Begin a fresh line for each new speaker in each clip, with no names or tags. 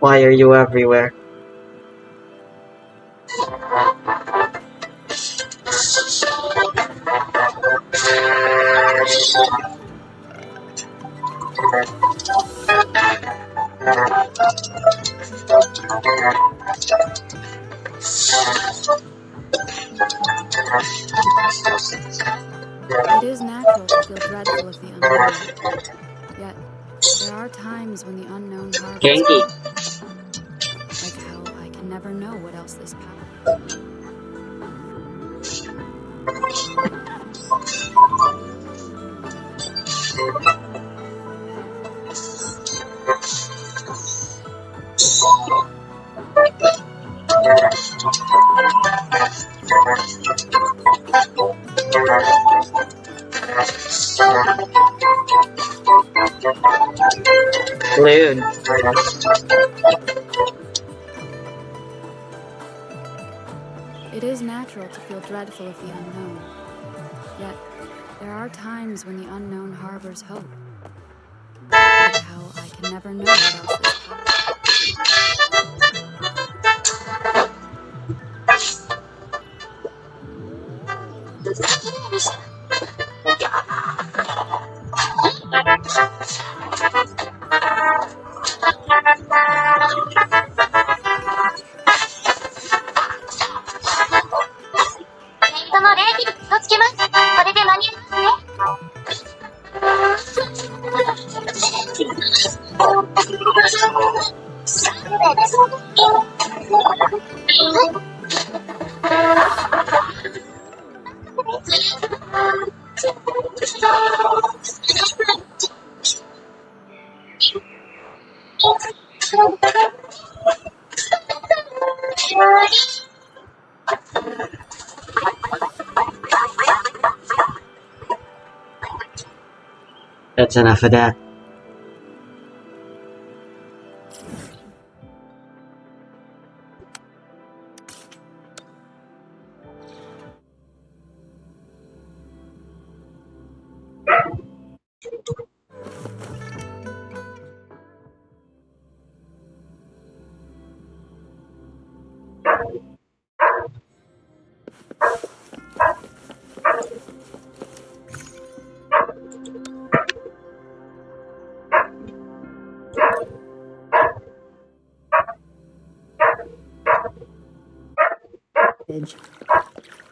Why are you everywhere?
It is natural to feel dreadful of the unknown. Yet, there are times when the unknown harbors
Yankee.
like how I can never know what else this path.
Loon.
It is natural to feel dreadful of the unknown. Yet, there are times when the unknown harbors hope. Like how I can never know what else this path.
That's enough of that.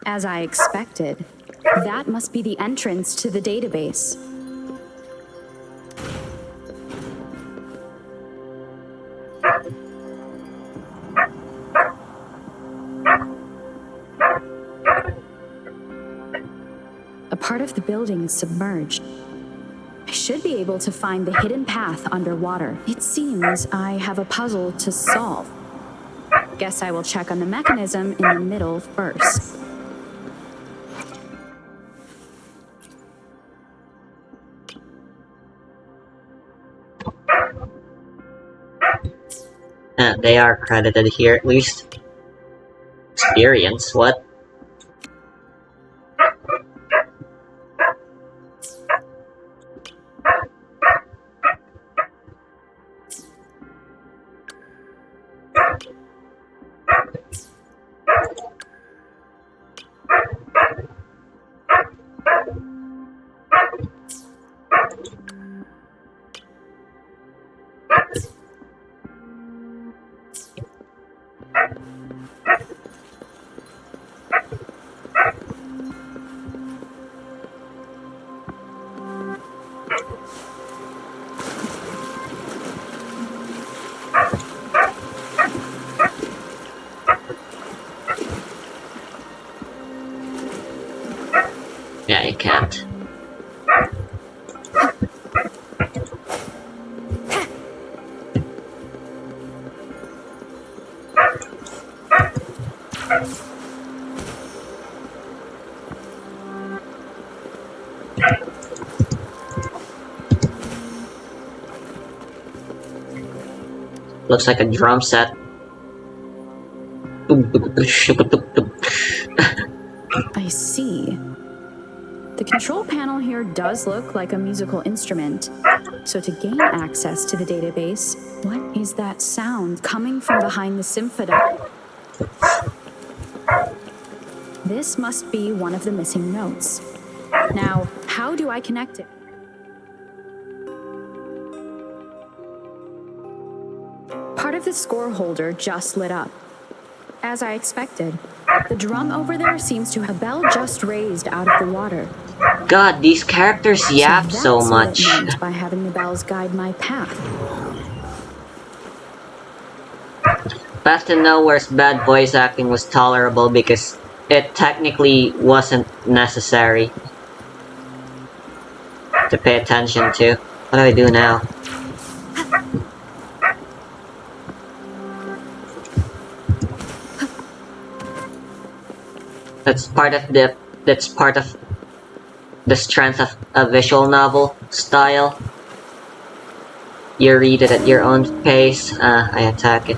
As I expected, that must be the entrance to the database. A part of the building is submerged. I should be able to find the hidden path underwater. It seems I have a puzzle to solve. Guess I will check on the mechanism in the middle first.
They are credited here at least. Experience, what? Yeah, you can't. Looks like a drum set.
I see. The control panel here does look like a musical instrument. So to gain access to the database, what is that sound coming from behind the symphoda? This must be one of the missing notes. Now, how do I connect it? Part of the score holder just lit up. As I expected, the drum over there seems to have a bell just raised out of the water.
God, these characters yap so
that's
much.
What it meant by having the bells guide my path.
Path to Nowhere's bad voice acting was tolerable because it technically wasn't necessary to pay attention to. What do I do now? That's part of the strength of a visual novel style. You read it at your own pace. I attack it.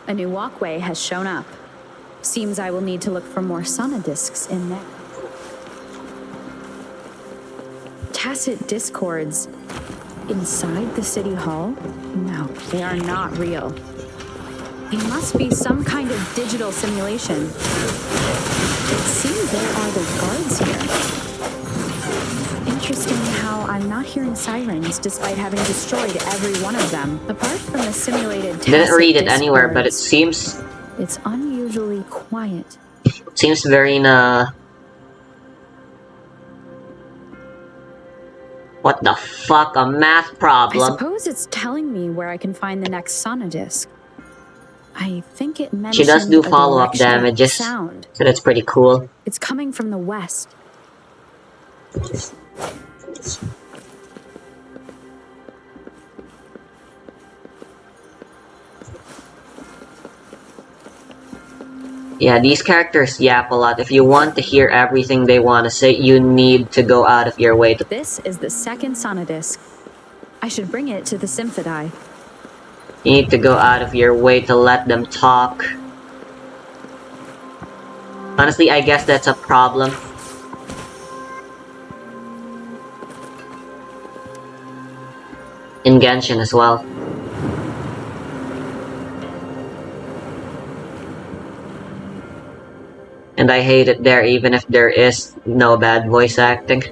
A new walkway has shown up. Seems I will need to look for more sonodiscs in there. Tacit discords inside the city hall? No, they are not real. They must be some kind of digital simulation. It seems there are the guards here. Interesting how I'm not hearing sirens despite having destroyed every one of them. Apart from the simulated tacit
Didn't read it anywhere, but it
discords,
seems
it's unusually quiet.
very What the fuck? A math
I
problem?
suppose it's telling me where I can find the next sonodisc. I think it mentioned
She does do
a
follow-up
direction of
damages,
sound.
so that's pretty cool.
It's coming from the west.
Yeah, these characters yap a lot. If you want to hear everything they want to say, you need to go out of your way to...
This is the second sonodisc. I should bring it to the Symphodi.
You need to go out of your way to let them talk. Honestly, I guess that's a problem. In Genshin as well. And I hate it there even if there is no bad voice acting.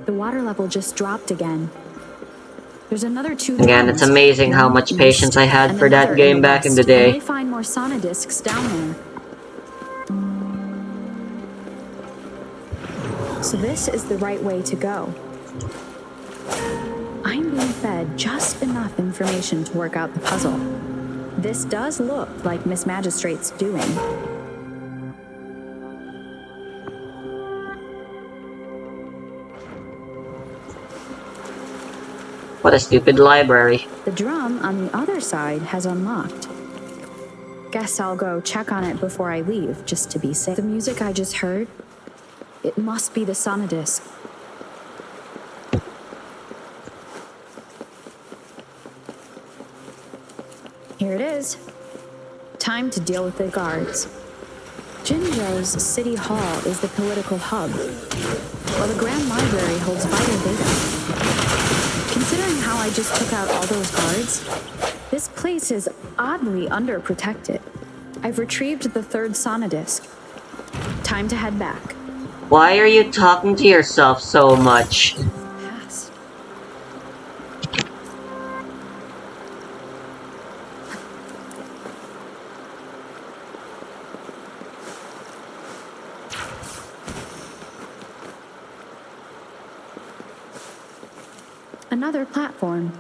The water level just dropped again. There's another 2
Again, it's
drums,
amazing how
one
much patience
east
I had
and
for that
another
game back in the
west. I
day.
may find more sonodiscs down there. So this is the right way to go. I'm being fed just enough information to work out the puzzle. This does look like Miss Magistrate's doing.
What a stupid library.
The drum on the other side has unlocked. Guess I'll go check on it before I leave, just to be safe. The music I just heard, it must be the sonodisc. Here it is. Time to deal with the guards. Jinzhou's city hall is the political hub, while the Grand Library holds vital data. Considering how I just took out all those guards, this place is oddly underprotected. I've retrieved the third sonodisk. Time to head back.
Why are you talking to yourself so much?
Past. Another platform.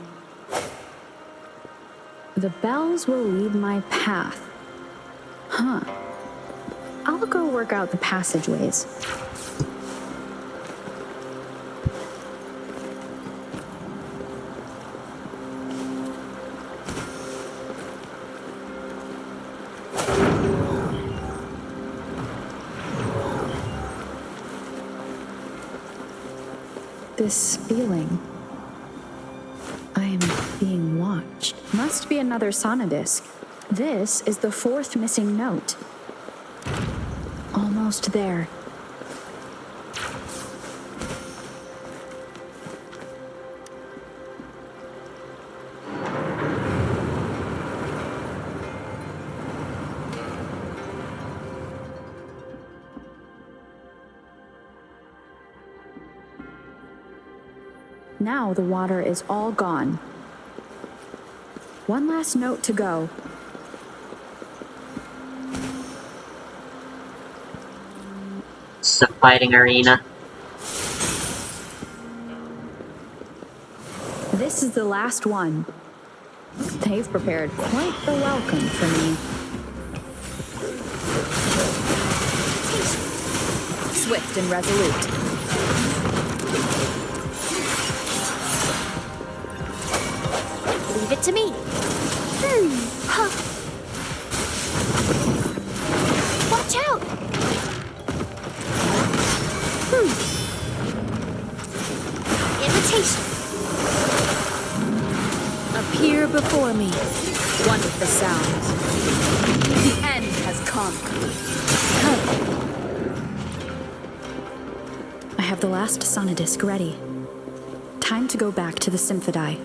The bells will lead my path. Huh. I'll go work out the passageways. This feeling. I'm being watched. Must be another sonodisk. This is the fourth missing note. Almost there. Now the water is all gone. One last note to go.
It's a fighting arena.
This is the last one. They've prepared quite the welcome for me. Swift and resolute.
Leave it to me. Huh. Watch out! Invitation. Appear before me.
One with the sounds. The end has come. I have the last sonodisk ready. Time to go back to the Symphodi.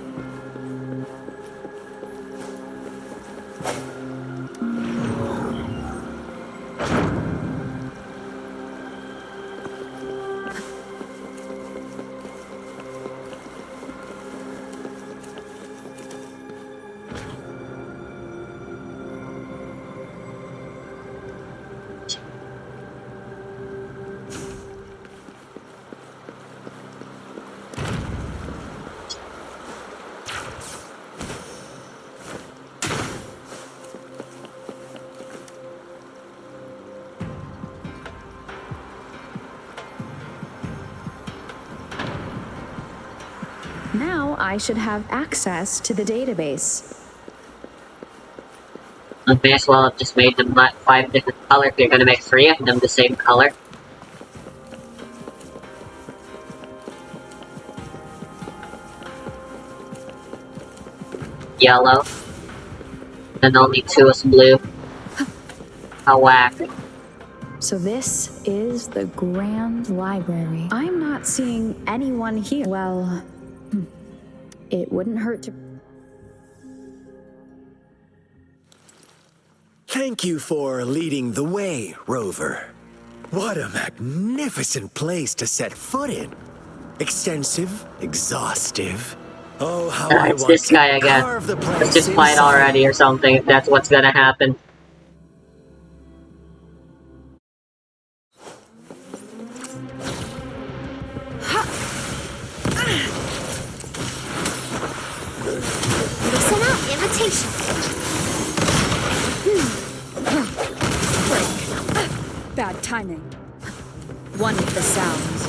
Now I should have access to the database.
You may as well have just made them 5 different colors if you're gonna make 3 of them the same color. Yellow. And only 2 is blue. How whack.
So this is the Grand Library. I'm not seeing anyone here. Well, it wouldn't hurt to...
Thank you for leading the way, Rover. What a magnificent place to set foot in. Extensive, exhaustive. Oh, how I
It's
want
this
to
guy again.
carve the
Let's
place
just fight
inside.
already or something if that's what's gonna happen.
Listen up. Invitation.
Bad timing. One with the sounds.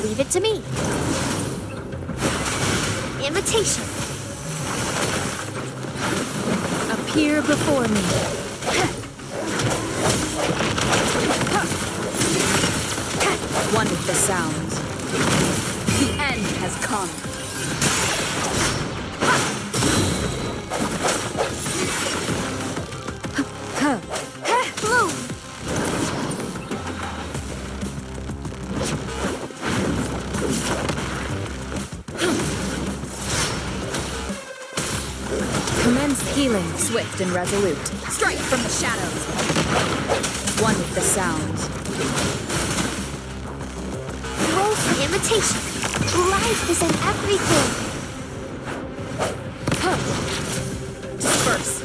Leave it to me. Imitation. Appear before me.
One with the sounds. The end has come.
Bloom.
Commence healing, swift and resolute. Strike from the shadows. One with the sounds.
Roll for imitation. Life is in everything.
Disperse.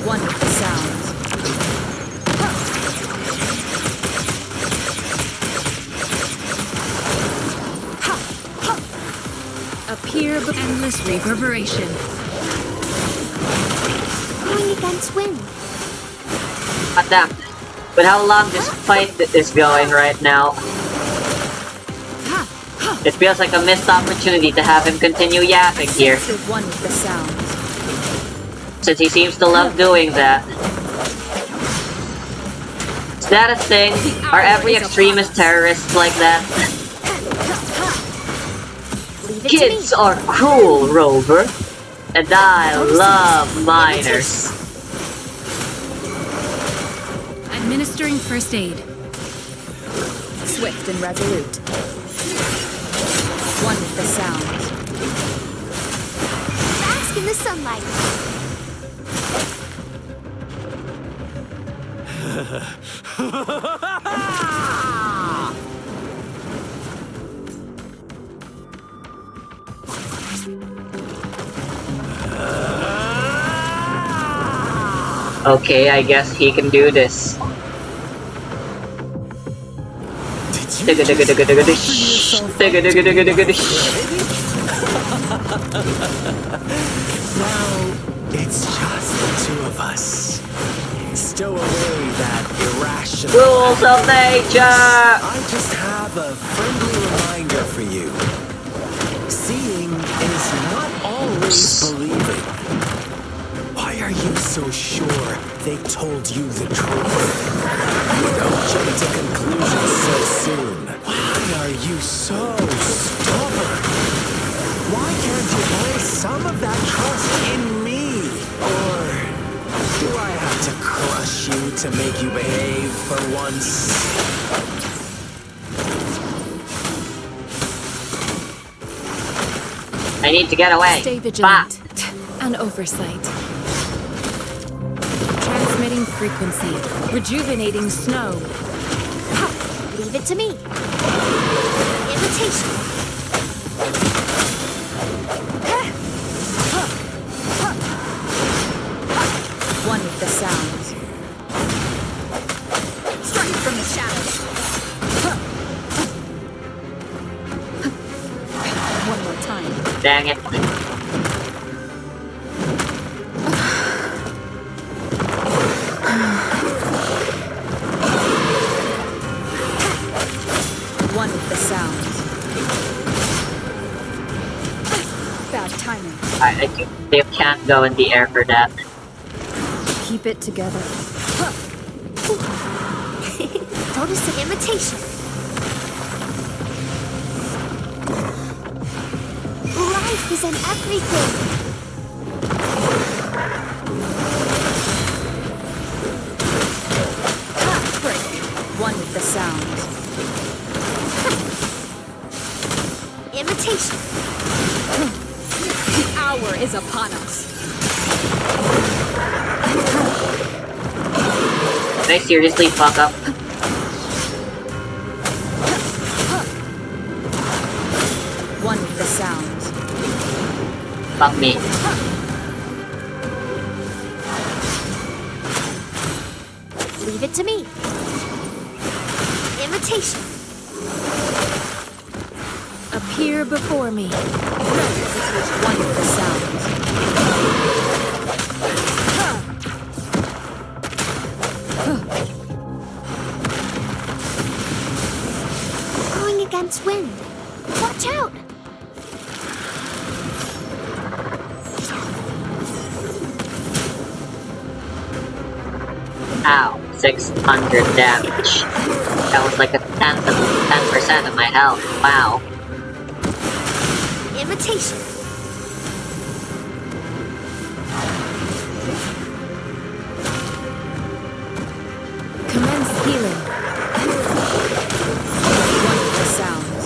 One with the sounds.
Appear endless reverberation. Going against wind.
God damn. But how long this fight is going right now, it feels like a missed opportunity to have him continue yapping here,
One with the sounds.
since he seems to love doing that. Is that a thing? Are every extremist terrorists like that?
Leave it
Kids
to me.
are cruel, Rover. And I love minors.
Administering first aid.
Swift and resolute. One with the sounds.
Bask in the sunlight.
Okay, I guess he can do this.
Now, it's just the two of us. Stow away that irrational...
Rules of nature!
I just have a friendly reminder for you. Seeing is not always believing. Why are you so sure they told you the truth? Don't jump to conclusions so soon. Why are you so stubborn? Why can't you place some of that trust in me? Or do I have to crush you to make you behave for once?
I need to get away.
Stay
Bah.
vigilant. An oversight. Transmitting frequency. Rejuvenating snow. Leave it to me. Imitation.
One with the sounds. Strike from the shadows. One more time.
Dang it.
One with the sounds. Bad timing.
I think they can't go in the air for that.
Keep it together.
Notice the imitation. Life is in everything.
One with the sounds.
Imitation.
The hour is upon us.
Did I seriously fuck up?
One with the sounds.
Fuck me.
Leave it to me. Imitation. here before me. Don't hesitate one with the sounds.
Going against wind. Watch out!
Ow, 600 damage. That was like a 10% of my health. Wow.
Imitation.
Commence healing. One with the sounds.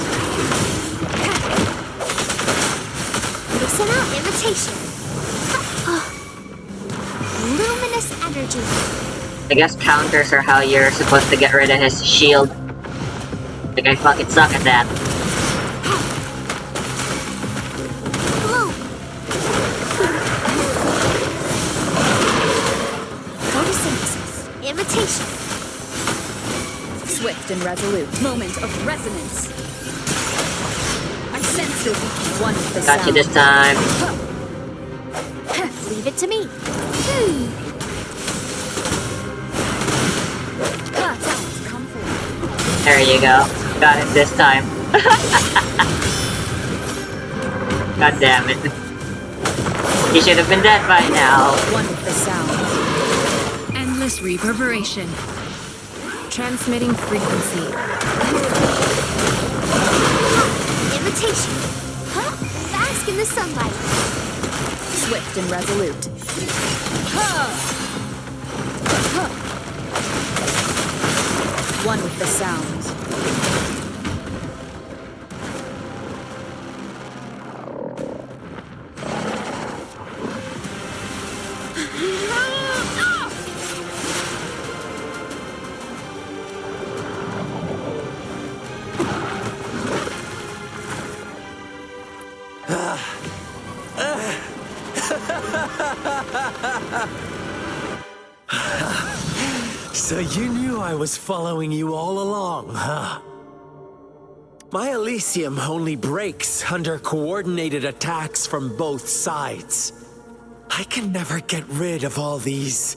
Listen out. Imitation. Luminous energy.
I guess counters are how you're supposed to get rid of his shield. Like I fucking suck at that.
Blue. Photosynthesis. Imitation.
Swift and resolute. Moment of resonance. I sense it.
One with the
Got you
sounds.
this time.
Leave it to me.
Sounds come forth.
There you go. Got it this time. God damn it. He should have been dead by now.
One with the sounds.
Endless reverberation.
Transmitting frequency.
Imitation. Huh? Bask in the sunlight.
Swift and resolute.
One with the sounds.
So you knew I was following you all along, huh? My Elysium only breaks under coordinated attacks from both sides. I can never get rid of all these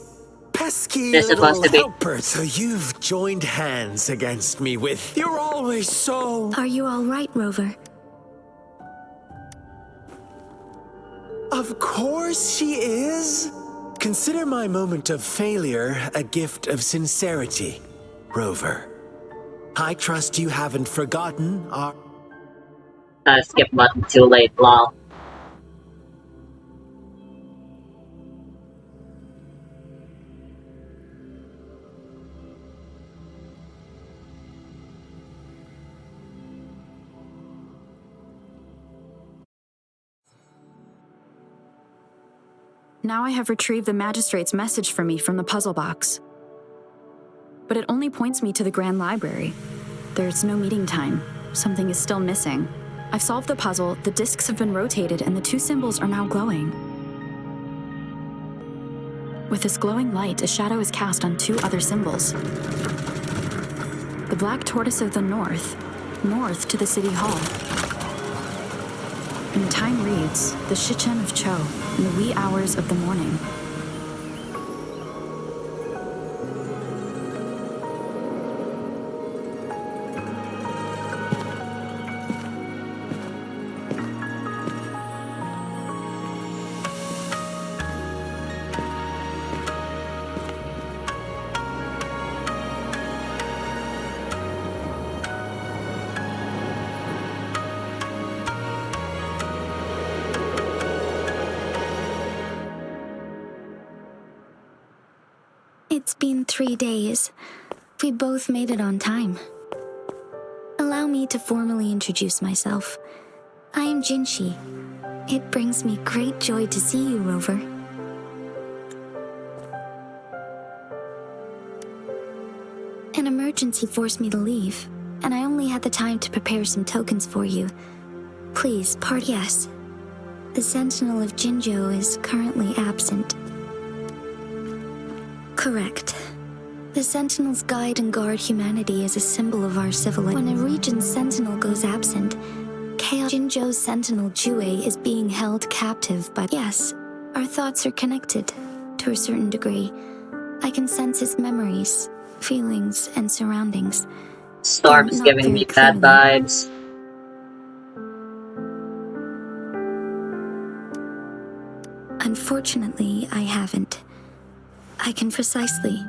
pesky
They're supposed
little
to be-
helpers. So you've joined hands against me with "You're always so..."
Are you all right, Rover?
Of course she is. Consider my moment of failure a gift of sincerity, Rover. I trust you haven't forgotten our...
Skip button too late, lol.
Now I have retrieved the magistrate's message for me from the puzzle box. But it only points me to the Grand Library. There's no meeting time. Something is still missing. I've solved the puzzle, the discs have been rotated, and the two symbols are now glowing. With this glowing light, a shadow is cast on two other symbols. The black tortoise of the north to the city hall. And the time reads, the Shichen of Cho, in the wee hours of the morning.
It's been 3 days. We both made it on time. Allow me to formally introduce myself. I am Jinshi. It brings me great joy to see you, Rover. An emergency forced me to leave, and I only had the time to prepare some tokens for you. Please, yes. The Sentinel of Jinzhou is currently absent. Correct. The Sentinels guide and guard humanity as a symbol of our civilization. When a region's sentinel goes absent, chaos. Jinzhou's sentinel Jue is being held captive by... Yes, our thoughts are connected, to a certain degree. I can sense his memories, feelings, and surroundings.
Storm is
Not
giving
very
me bad
clearly.
vibes.
Unfortunately, I haven't. I can precisely.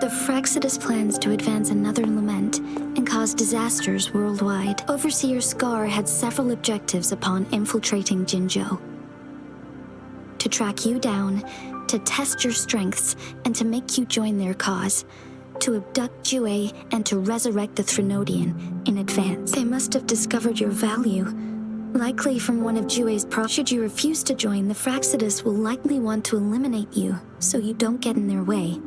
The Fraxidus plans to advance another lament and cause disasters worldwide. Overseer Scar had several objectives upon infiltrating Jinzhou. To track you down, to test your strengths, and to make you join their cause. To abduct Jue and to resurrect the Threnodian in advance. They must have discovered your value. Likely from one of Jue's Should you refuse to join, the Fraxidus will likely want to eliminate you, so you don't get in their way.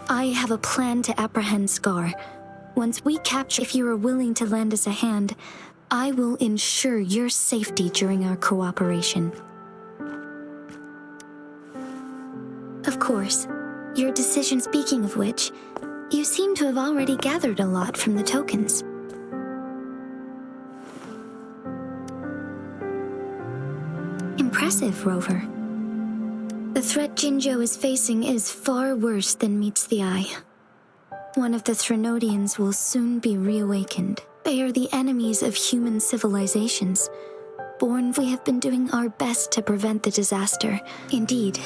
I have a plan to apprehend Scar. Once we capture... If you are willing to lend us a hand, I will ensure your safety during our cooperation. Of course, your decision. Speaking of which, you seem to have already gathered a lot from the tokens. Impressive, Rover. The threat Jinzhou is facing is far worse than meets the eye. One of the Threnodians will soon be reawakened. They are the enemies of human civilizations. We have been doing our best to prevent the disaster. Indeed,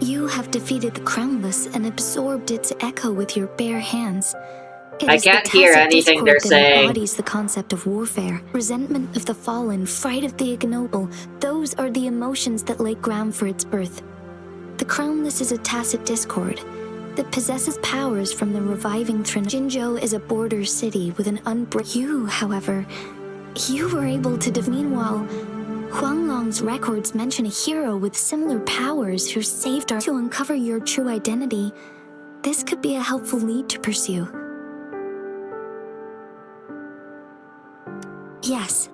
you have defeated the Crownless and absorbed its echo with your bare hands. It
I
is the
can't hear
tacit
anything
discord
they're
that
saying.
embodies the concept of warfare. Resentment of the fallen, fright of the ignoble, those are the emotions that lay ground for its birth. The Crownless is a tacit discord that possesses powers from the reviving Jinzhou is a border city with an You, however, you were able to Meanwhile, Huanglong's records mention a hero with similar powers who saved our... To uncover your true identity, this could be a helpful lead to pursue. Yes,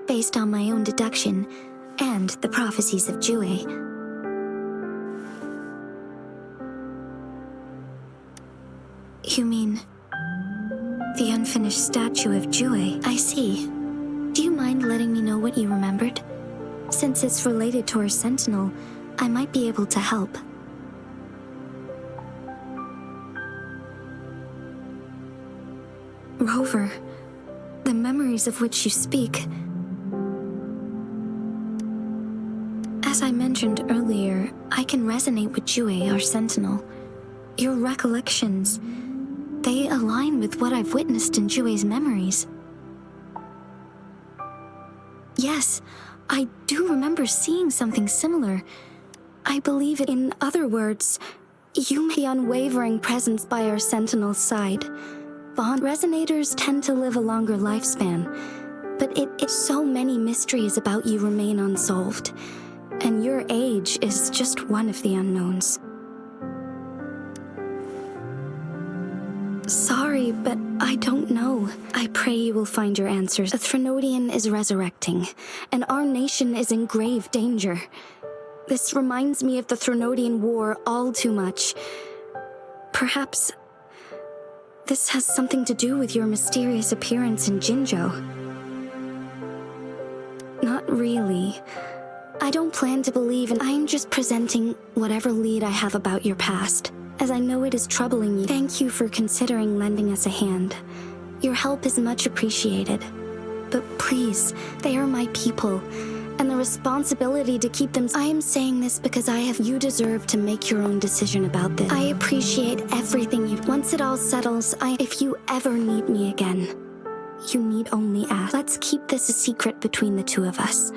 based on my own deduction and the prophecies of Jue. You mean the unfinished statue of Jue? I see. Do you mind letting me know what you remembered? Since it's related to our sentinel, I might be able to help. Rover, the memories of which you speak. As I mentioned earlier, I can resonate with Jue, our sentinel. Your recollections, they align with what I've witnessed in Jue's memories. Yes, I do remember seeing something similar. I believe it. In other words, you may be unwavering presence by our sentinel's side. Bond resonators tend to live a longer lifespan, but so many mysteries about you remain unsolved, and your age is just one of the unknowns. Sorry, but I don't know. I pray you will find your answers. The Threnodian is resurrecting, and our nation is in grave danger. This reminds me of the Threnodian War all too much. Perhaps this has something to do with your mysterious appearance in Jinzhou. Not really. I don't plan to believe, and I'm just presenting whatever lead I have about your past, as I know it is troubling you. Thank you for considering lending us a hand. Your help is much appreciated. But please, they are my people, and the responsibility to keep them... I am saying this because you deserve to make your own decision about this. I appreciate everything you... Once it all settles, if you ever need me again, you need only ask. Let's keep this a secret between the two of us.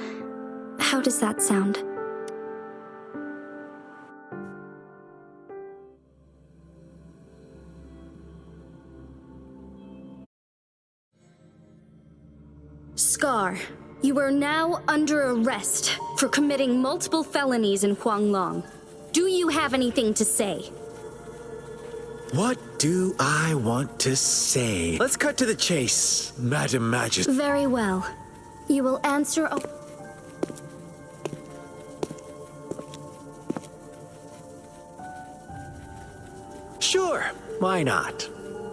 How does that sound?
Scar, you are now under arrest for committing multiple felonies in Huanglong. Do you have anything to say?
What do I want to say? Let's cut to the chase, Madam Majesty.
Very well. You will answer...
Sure, why not?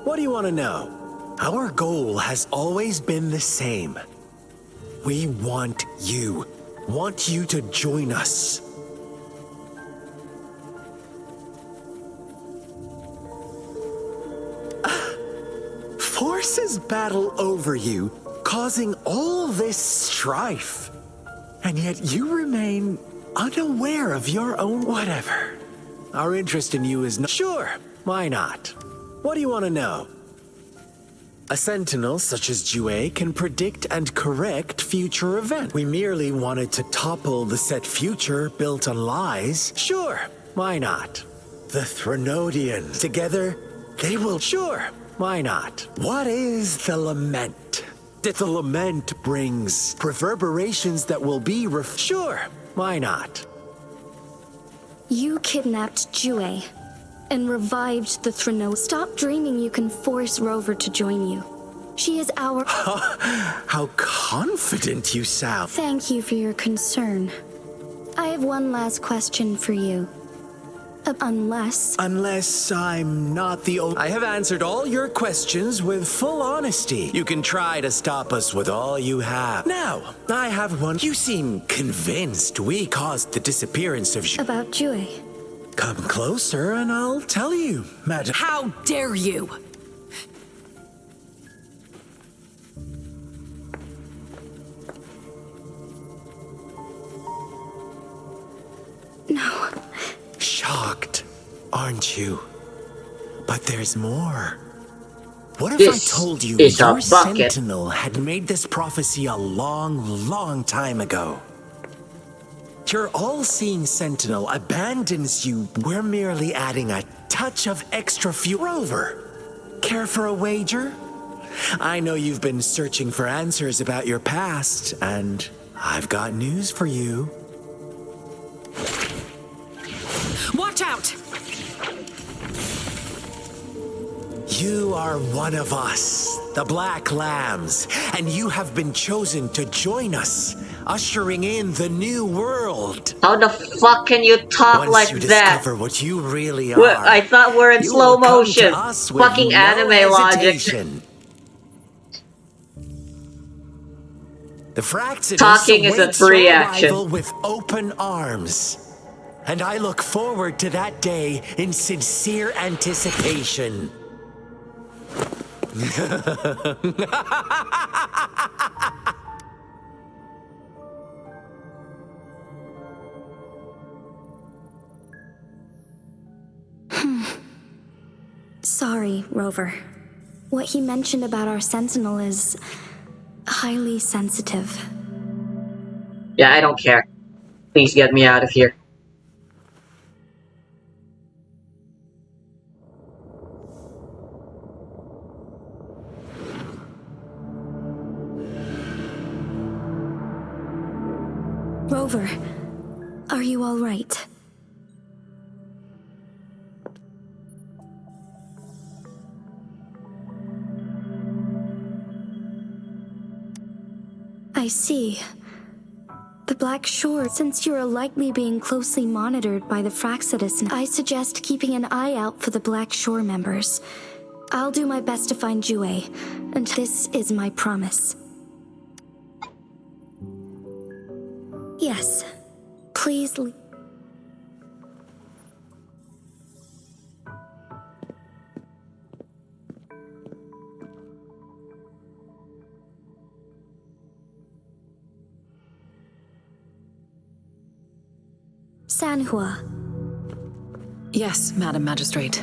What do you want to know? Our goal has always been the same. We want you to join us. Forces battle over you, causing all this strife. And yet you remain unaware of your own whatever. Our interest in you is not... Sure, why not? What do you want to know? A sentinel such as Yyyy can predict and correct future events. We merely wanted to topple the set future built on lies. Sure, why not? The Threnodians. Together, they will... Sure, why not? What is the lament? The lament brings reverberations that will be Sure, why not?
You kidnapped Yyyy and revived the Threnodians. Stop dreaming you can force Rover to join you. She is our...
How confident you sound.
Thank you for your concern. I have one last question for you.
Unless I'm not the only... I have answered all your questions with full honesty. You can try to stop us with all you have. Now, I have one. You seem convinced we caused the disappearance of...
About Yyyy.
Come closer and I'll tell you, madam.
How dare you!
No.
Shocked, aren't you? But there's more. What if
This
I told you
is a
your
bucket.
sentinel had made this prophecy a long, long time ago? Your all-seeing sentinel abandons you. We're merely adding a touch of extra fuel. Rover, care for a wager? I know you've been searching for answers about your past, and I've got news for you.
Watch out!
You are one of us, the Black Lambs, and you have been chosen to join us, ushering in the new world.
How the fuck can you talk
Once
like
you
that?
discover what you really are,
I thought we're in
you
slow
will come to
motion.
us with
Fucking
no
anime logic.
hesitation. The Fraxidus
Talking is a
awaits
free
your
action.
arrival with open arms. And I look forward to that day in sincere anticipation.
Sorry, Rover. What he mentioned about our sentinel is highly sensitive.
Yeah, I don't care. Please get me out of here.
Rover, are you all right? I see. The Black Shore, since you are likely being closely monitored by the Fraxidus, I suggest keeping an eye out for the Black Shore members. I'll do my best to find Yyyy, and this is my promise. Yes, please leave. Sanhua,
Yes, Madam Magistrate.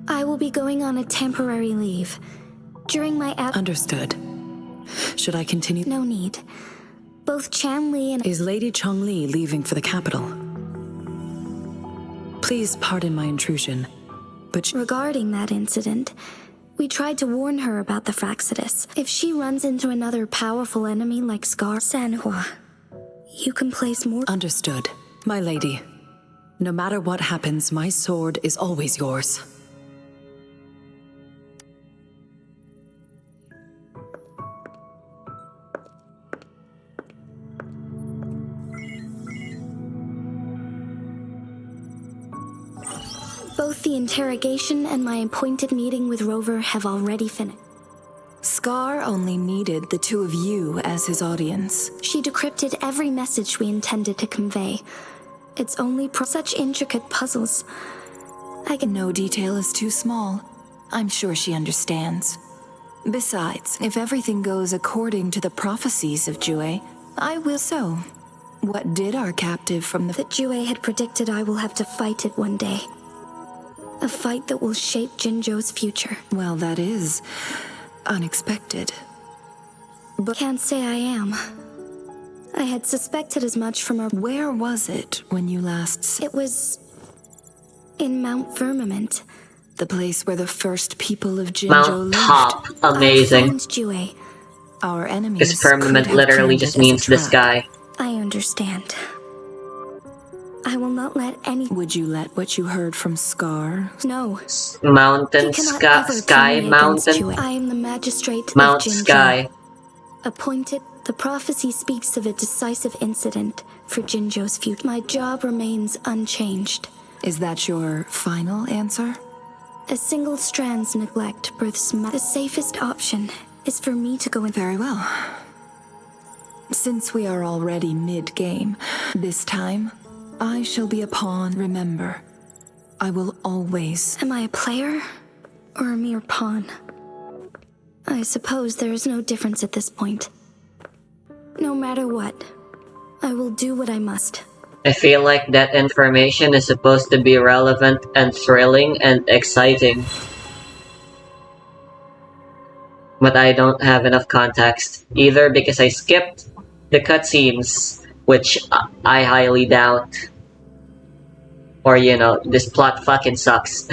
I will be going on a temporary leave. During my
Understood. Should I continue?
No need. Both Chanli and...
Is Lady Chongli leaving for the capital? Please pardon my intrusion, but
Regarding that incident, we tried to warn her about the Fraxidus. If she runs into another powerful enemy like Scar Sanhua, you can place more...
Understood. My lady, no matter what happens, my sword is always yours.
Both the interrogation and my appointed meeting with Rover have already finished.
Scar only needed the two of you as his audience.
She decrypted every message we intended to convey. It's only such intricate puzzles.
No detail is too small. I'm sure she understands. Besides, if everything goes according to the prophecies of Jue, I will so. What did our captive from the...
That Jue had predicted I will have to fight it one day. A fight that will shape Jinzhou's future.
Well, that is unexpected.
But can't say I am. I had suspected as much from her.
Where was it when you last...
It was in Mount Firmament.
The place where the first people of Jinzhou
Mount
lived.
Top. Amazing.
I found Jue.
Our enemies
Because firmament
could have
literally
turned
just
it as a
means the
trap.
sky.
I understand. I will not let any...
Would you let what you heard from Scar?
No.
Mountain,
He cannot
sky,
ever
sky,
turn me against
mountain,
Jue. I am the magistrate
Mount
of Jinzhou.
Sky.
Appointed, the prophecy speaks of a decisive incident for Jinzhou's future. My job remains unchanged.
Is that your final answer?
A single strand's neglect births the safest option is for me to go in.
Very well. Since we are already mid-game, this time, I shall be a pawn. Remember, I will always...
Am I a player or a mere pawn? I suppose there is no difference at this point. No matter what, I will do what I must.
I feel like that information is supposed to be relevant and thrilling and exciting. But I don't have enough context, either because I skipped the cutscenes, which I highly doubt, or you know, this plot fucking sucks.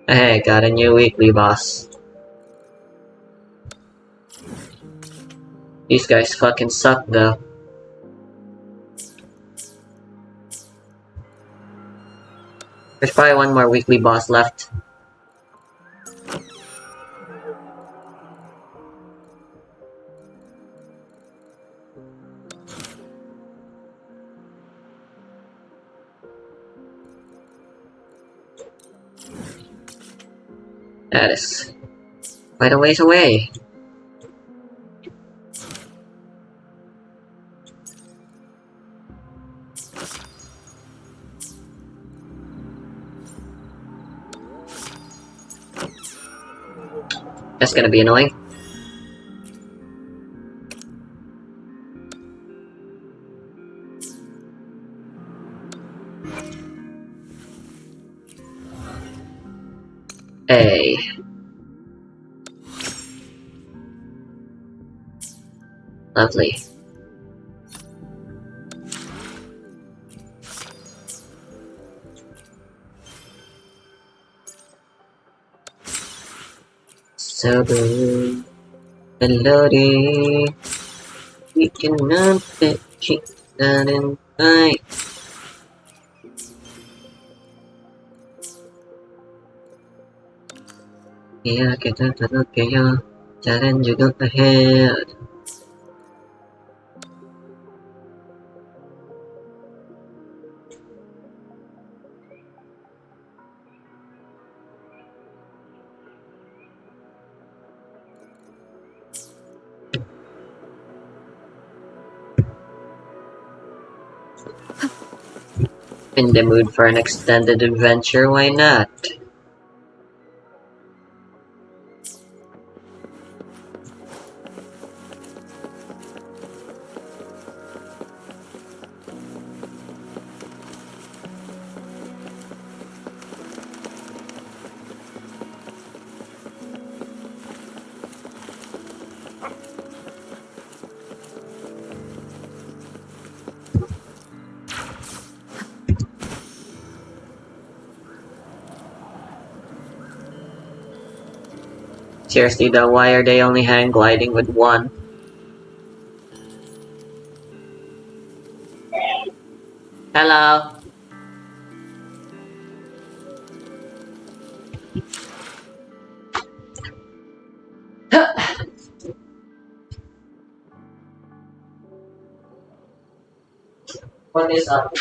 Hey, got a new weekly boss. These guys fucking suck though. There's probably one more weekly boss left. That is quite a ways away. That's gonna be annoying. Hey. Lovely. So blue, melody, we cannot fit that in night. Iya, kita terus kayak jalan juga ahead. In the mood for an extended adventure, why not? Seriously though, why are they only hang gliding with one? Hello. What is up?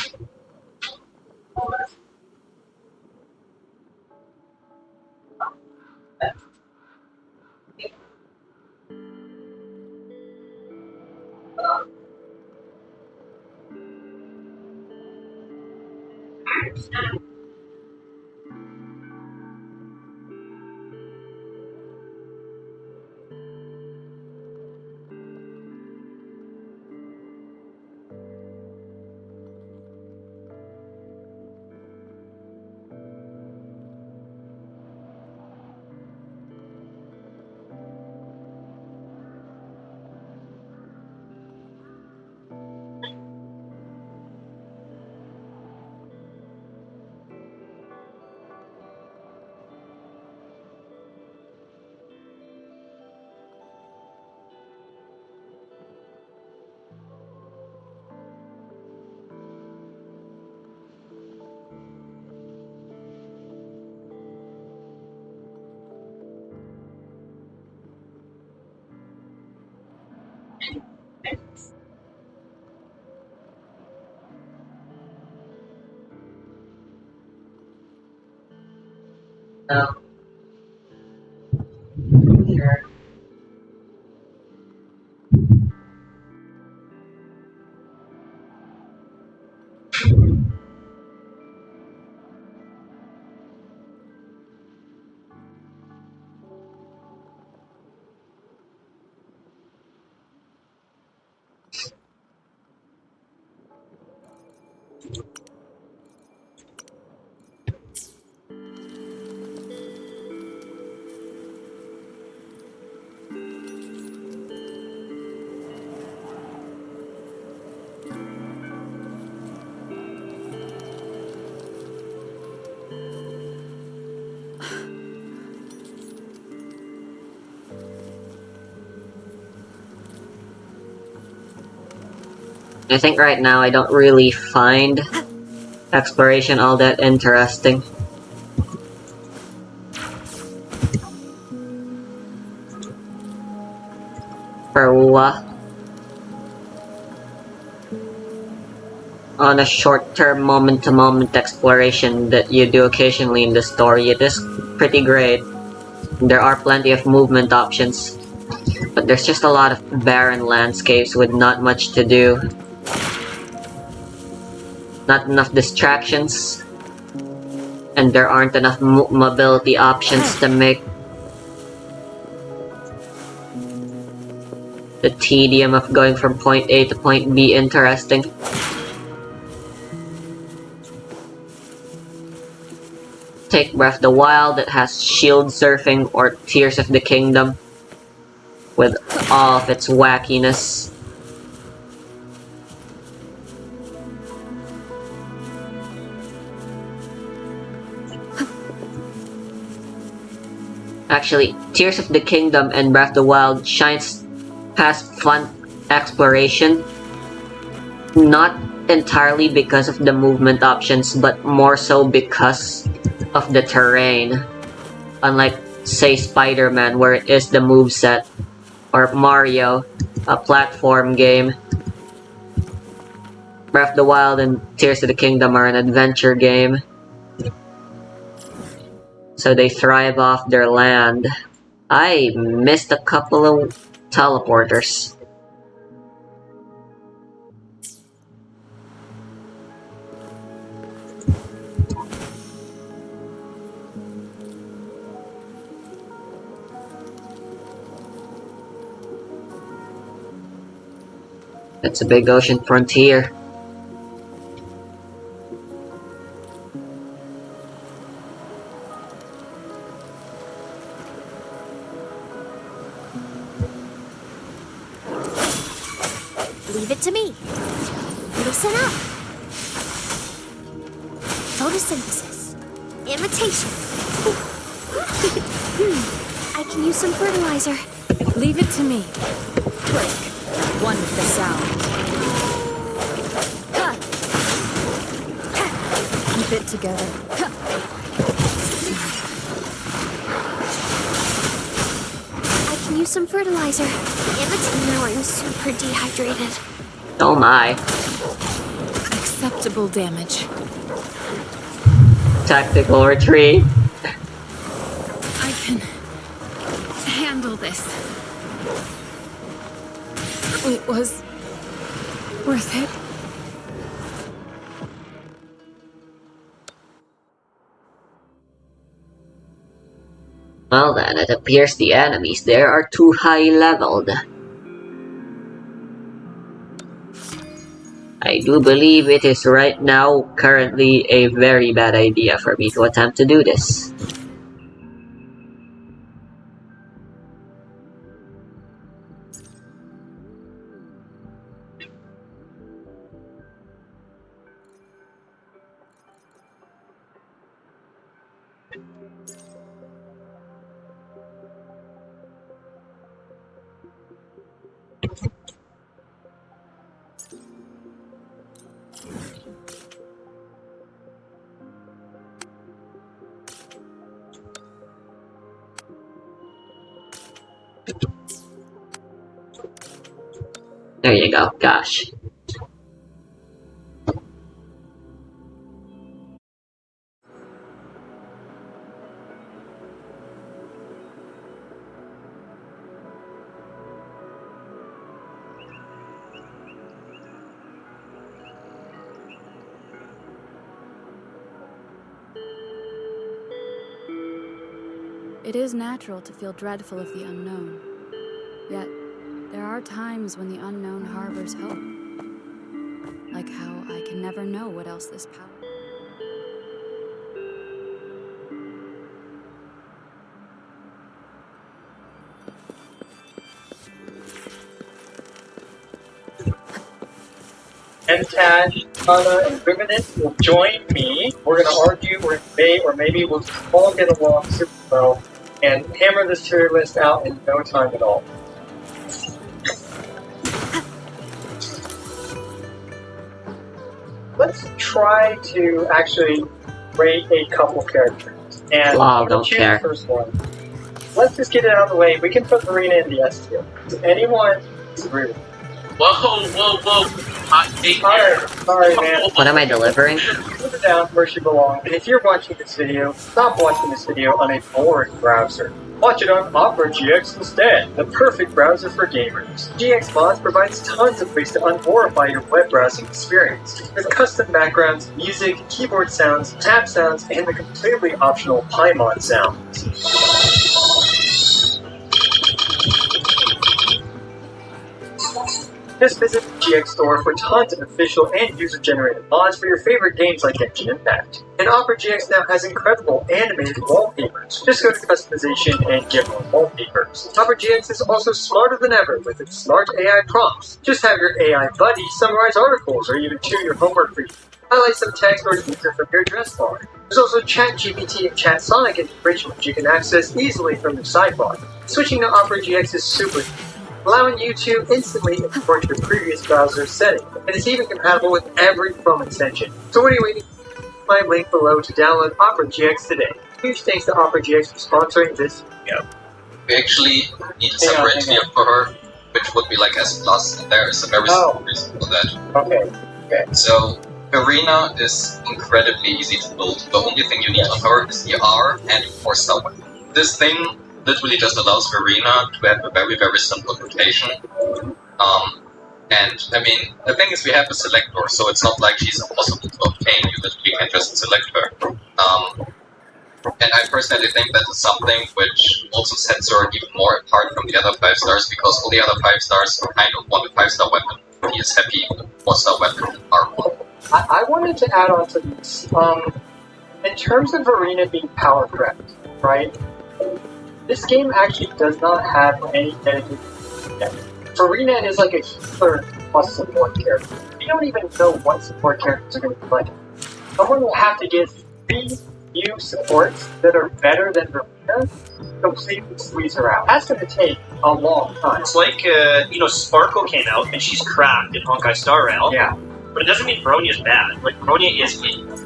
No. Sure. I think right now I don't really find exploration all that interesting. For what? On a short-term moment-to-moment exploration that you do occasionally in the story, it is pretty great. There are plenty of movement options, but there's just a lot of barren landscapes with not much to do. Not enough distractions, and there aren't enough mobility options to make the tedium of going from point A to point B interesting. Take Breath of the Wild that has shield surfing, or Tears of the Kingdom with all of its wackiness. Actually, Tears of the Kingdom and Breath of the Wild shines past fun exploration, not entirely because of the movement options, but more so because of the terrain. Unlike, say, Spider-Man, where it is the moveset, or Mario, a platform game, Breath of the Wild and Tears of the Kingdom are an adventure game. So they thrive off their land. I missed a couple of teleporters. It's a big ocean frontier.
Leave it to me. Listen up. Photosynthesis. Imitation. I can use some fertilizer.
Leave it to me. Quick. One with the sound.
fit together.
I can use some fertilizer. Give it to me now, I'm super dehydrated.
Oh my.
Acceptable damage.
Tactical retreat.
I can handle this. It was worth it.
Well then, it appears the enemies there are too high leveled. I do believe it is right now currently a very bad idea for me to attempt to do this. There you go, gosh.
It is natural to feel dreadful of the unknown. Yet, there are times when the unknown harbors hope. Like how I can never know what else this power...
And Tash, Tana, and Rivenant will join me. We're going to argue, or maybe we'll just all get along super well and hammer this tier list out in no time at all. Let's try to actually rate a couple characters. And
Wow,
I'm
don't
gonna choose
care.
the first one. Let's just get it out of the way. We can put Marina in the S tier. Does anyone disagree with me?
Whoa. Hot take here.
Sorry, man.
What am I delivering?
Put it down where she belongs. And if you're watching this video, stop watching this video on a boring browser. Watch it on Opera GX instead, the perfect browser for gamers. GX Mods provides tons of ways to unhorrify your web browsing experience, with custom backgrounds, music, keyboard sounds, tab sounds, and the completely optional Paimon sounds. Just visit the GX store for tons of official and user-generated mods for your favorite games like Genshin Impact. And Opera GX now has incredible animated wallpapers. Just go to customization and get more wallpapers. Opera GX is also smarter than ever with its smart AI prompts. Just have your AI buddy summarize articles or even tune your homework for you. Highlight some text or user from your address bar. There's also ChatGPT and ChatSonic integration which you can access easily from your sidebar. Switching to Opera GX is super easy, allowing you to instantly import your previous browser setting, and it's even compatible with every Chrome extension. So what are you waiting for? My link below to download Opera GX today. Huge thanks to Opera GX for sponsoring this video.
We actually need a separate tier for her, which would be like S+, and there is a very simple reason for that.
Okay.
So, Arena is incredibly easy to build. The only thing you need on her is the R and 4-star weapon. This thing literally just allows Arena to have a very, very simple rotation. And, I mean, the thing is we have a selector, so it's not like she's impossible to obtain. You literally can just select her. And I personally think that is something which also sets her even more apart from the other 5 stars, because all the other 5 stars kind of want a 5-star weapon. He is happy with a 4-star weapon and R1.
I wanted to add on to this. In terms of Arena being power crept, right? This game actually does not have any dedicated yet. Arena is like a healer plus support character. We don't even know what support characters are going to be like. Someone will have to give 3 new supports that are better than Arena to completely squeeze her out. That's going to take a long time.
It's like, Sparkle came out and she's cracked in Honkai Star Rail.
Yeah.
But it doesn't mean Bronya is bad. Like, Bronya is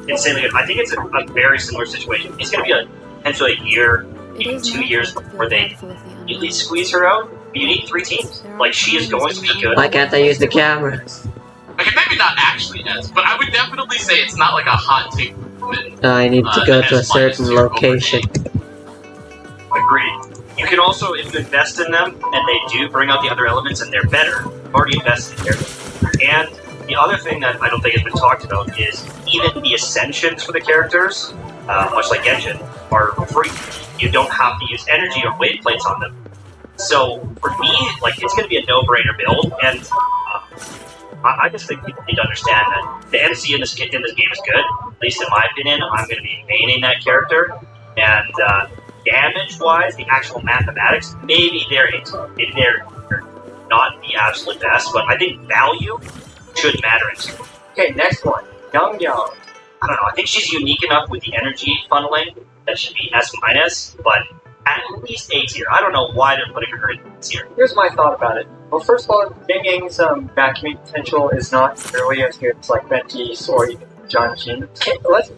insanely good. I think it's a very similar situation. It's going to be potentially a year, maybe 2 years before they at least squeeze her out. You need 3 teams. Like, she is going to be good.
Why can't I use the camera?
Okay, maybe not actually, yes, but I would definitely say it's not like a hot take.
I need to go to a certain location.
Agreed. You can also, if you invest in them, and they do bring out the other elements, and they're better, you've already invested in characters. And the other thing that I don't think has been talked about is even the ascensions for the characters, much like Genshin, are free. You don't have to use energy or wave plates on them. So for me, like, it's going to be a no-brainer build, and I just think people need to understand that the MC in this game is good. At least in my opinion, I'm going to be maining that character, and damage-wise, the actual mathematics, maybe they're not the absolute best, but I think value should matter in Super.
Okay, next one. Young Young.
I don't know, I think she's unique enough with the energy funneling that should be S-, but at least A tier. I don't know why they're putting her in tier.
Here's my thought about it. Well, first of all, Yang Yang's vacuuming potential is not nearly as good as like Ventis or even John Jin.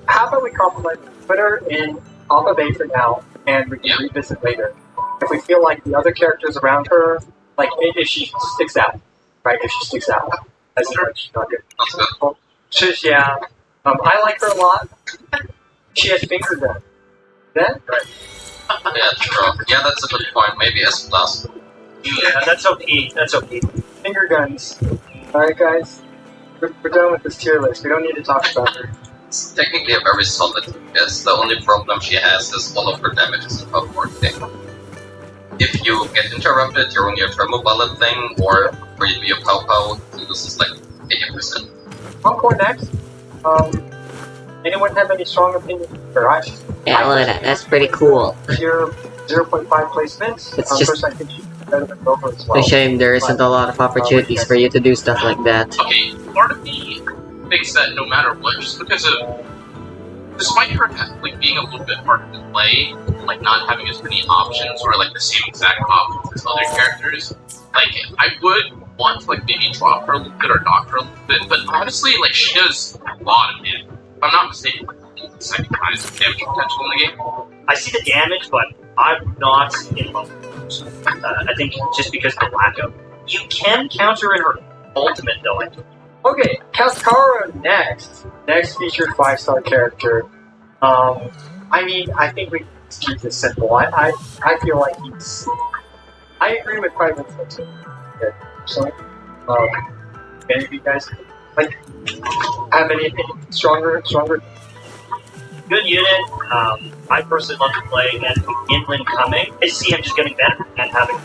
How about we compromise? Put her in Alpha Bay for now, and we can revisit later. If we feel like the other characters around her, like if she sticks out, right? If she sticks out, as she's not good. Well, yeah, I like her a lot. She has finger gun. Then, right?
Yeah, true. Yeah, that's a good point. Maybe S plus.
Yeah, that's OP. That's OP.
Finger guns. Alright, guys. We're done with this tier list. We don't need to talk about her.
It's technically a very solid guess. The only problem she has is all of her damage is above 40. If you get interrupted during your thermal bullet thing, or for your pow, this is like 80%.
Encore next. Anyone have any strong opinions?
Yeah, well, that's pretty cool.
Tier 0.5 placements.
It's just
First, I think she's better than Nova as well.
a shame there isn't a lot of opportunities for you to do stuff like that.
Okay, part of me thinks that no matter what, just because of, despite her like being a little bit harder to play, like not having as many options or like the same exact options as other characters, like I would want to like maybe drop her a little bit or knock her a little bit, but honestly, like she does a lot of damage. If I'm not mistaken, like the second highest damage potential in the game.
I see the damage, but I'm not in love with her. I think just because of the lack of. You can counter in her ultimate, though.
Okay, Cascara next. Next featured 5-star character. I mean, I think we can keep this simple. I feel like he's. I agree with 5 minutes. So, any of you guys like have any opinion? Stronger?
Good unit. I personally love to play against Inland coming. I see him just getting better and having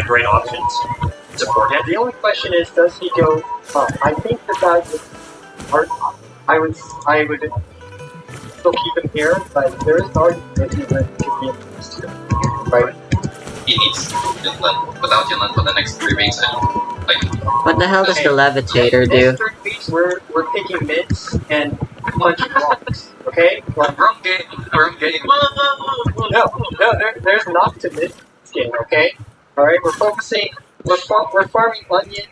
great options to support him.
The only question is, does he go up? I think that would hard. I would still keep him here, but there is an argument that he could be in this tier, right?
He needs Inland. Without Inland for the next 3 weeks, I don't like.
What the hell does the levitator do?
Next 3 weeks, we're taking mids and punching blocks. Okay?
Wrong game.
No, there's knock to mid game. Okay? All right, we're focusing. We're farming onion.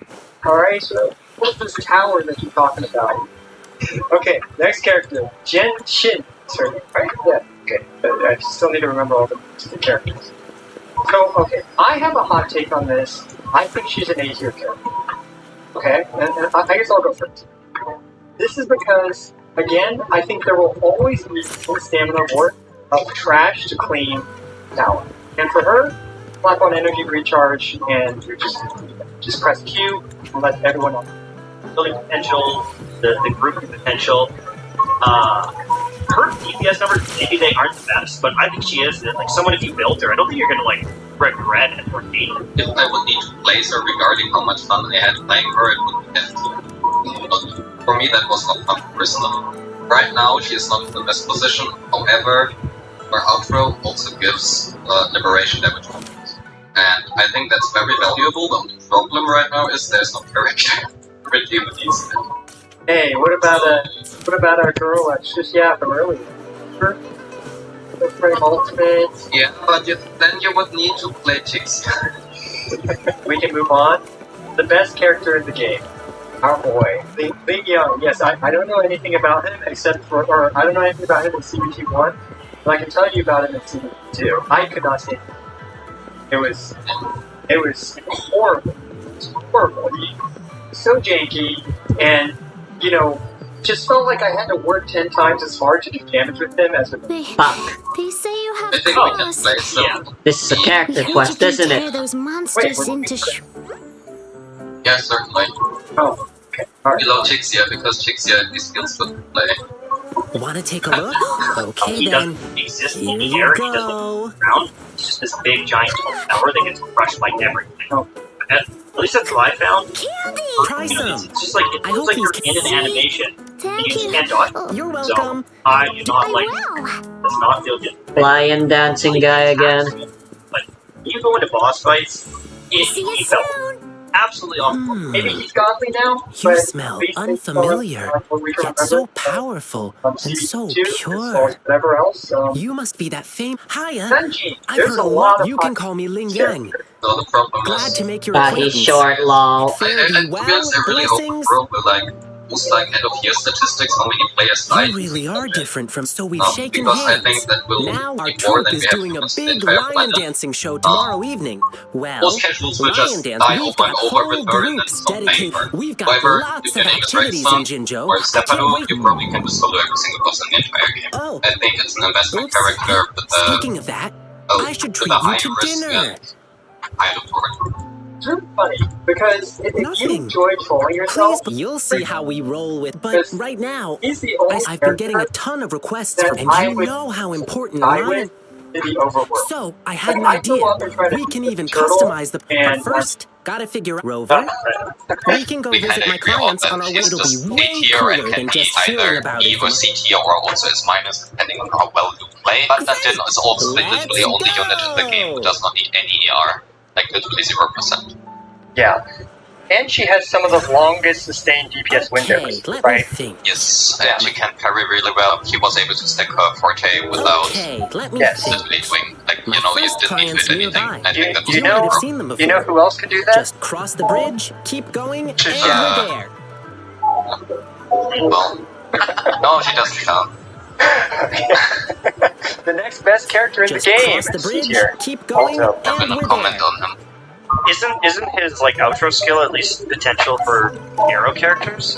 All right, so what's this tower that you're talking about? Okay, next character, Jen Shin. Sorry, right? Yeah. Okay, I still need to remember all the characters. So, okay, I have a hot take on this. I think she's an A tier character. Okay, and I guess I'll go first. This is because, again, I think there will always be some stamina worth of trash to clean tower. And for her, slap on energy recharge, and you just press Q and let everyone on.
Building potential, the grouping potential. Her DPS numbers, maybe they aren't the best, but I think she is. Like, someone, if you built her, I don't think you're gonna regret it or hate her.
If I would need to place her regarding how much fun I had playing her, it would be empty. But for me, that was not fun personally. Right now, she is not in the best position. However, her outro also gives liberation damage bonus. And I think that's very valuable. The only problem right now is there's no character with these.
Hey, what about our girl from earlier? Her frame ultimate.
Yeah, but then you would need to play Tiggs.
We can move on. The best character in the game. Our boy. Lee Young. Yes, I don't know anything about him except for, or I don't know anything about him in CBT 1, but I can tell you about him in CBT 2. I could not stand him. It was horrible. It was horrible. He was so janky, and, you know, just felt like I had to work 10 times as hard to do damage with him as with
Fuck.
They say you
I
have
think we can
claws.
play some.
Yeah.
This is a
We
character
heard
quest,
you can
isn't
tear
it?
those monsters
Wait,
into
Yeah, certainly.
Oh, okay. Alright.
Below Chixia, because Chixia at least feels good to play.
Want to take a look? Okay
He
then.
doesn't exist in
Here
the
you
air. He
go.
doesn't ground. He's just this big giant tower that gets crushed by everything. At least that's what I found.
candy.
Try some.
It's just like it
I
feels
hope
like
these
you're in
can-
an animation.
Thank
You just
you.
can't dodge.
Oh,
You're
So
welcome.
I do not
I
like.
will.
Does not feel good.
Lion dancing guy again.
But you go into boss fights,
See
he
you
felt
soon.
absolutely awful.
Maybe he's godly now,
You
but
smell
these things
unfamiliar,
are what we
yet
remember
so
from,
powerful and so
CBT2 as well
pure.
as whatever else.
You must be that fame. Hiya.
Sanji,
I've
there's
heard
a
a
lot
lot.
of
You can call me Ling Yang.
So the problem
Glad
is,
to make your
He's
acquaintance.
short, lol.
Fare
to
thee
be
well.
honest, I really hope
Blessings.
Pro will boost end of year statistics, how many players died.
You really are different from. So we've shaken
Because I
hands.
think that will
Now our
be more
troupe
than
is
we have
doing a
used in
big
Fire
lion
Planet.
dancing show tomorrow evening. Well,
Most casuals will
lion
just
dance.
die
We've
over
got
and over
whole
with her and then
groups
stop paying
dedicated.
her.
We've got
However,
lots
if
of
your name is
activities in
Redstone
Jinzhou.
or
I can't
Stefano,
wait.
you probably can just solo every single boss in the entire game.
Oh.
I think it's an investment
Oops.
character with a,
Speaking of that, I should
with
treat
a
you
high
to
risk
dinner.
and high reward.
It's really funny because if you
Nothing.
enjoy trolling yourself,
Please, you'll see how we roll with. But
Because
right now,
he's the only
I've been getting a
character
ton of requests
that
for, and
I
you
would
know how important
die
lion.
with to be overworked.
So I had an
Like, I go
idea.
up and try to
We
beat
can
the
even
turtle,
customize the.
and
But first, gotta figure out Rover. We can go
We can
visit my
agree on
clients
that
on our way.
he's
It'll
just
be
A
way
tier and
cooler
can
than
be
just hearing
either
about
E
it.
or C tier or also is minus depending on how well you play. But Dungeon is also the
Let's
literally only unit in the game who
go.
does not need any AR. Like literally 0%.
Yeah. And she has some of the longest sustained DPS
Okay,
windows,
let me
right?
think.
Yes, and she can parry really well. He was able to stack her forte without
Okay, let me
Yes.
think.
literally doing, like,
My
you know, you
first
didn't need to
client's
hit anything.
nearby.
I think that's
You
You
know-
might
super.
have seen them before.
You know who else could do that?
Just cross the bridge, keep going, and
Yeah.
we're there.
Well, no, she doesn't count.
The next best character in
Just
the game
cross the
is
bridge,
here.
keep going,
Also,
I'm
and
gonna
we're
comment
there.
on him.
Isn't his like outro skill at least potential for arrow characters?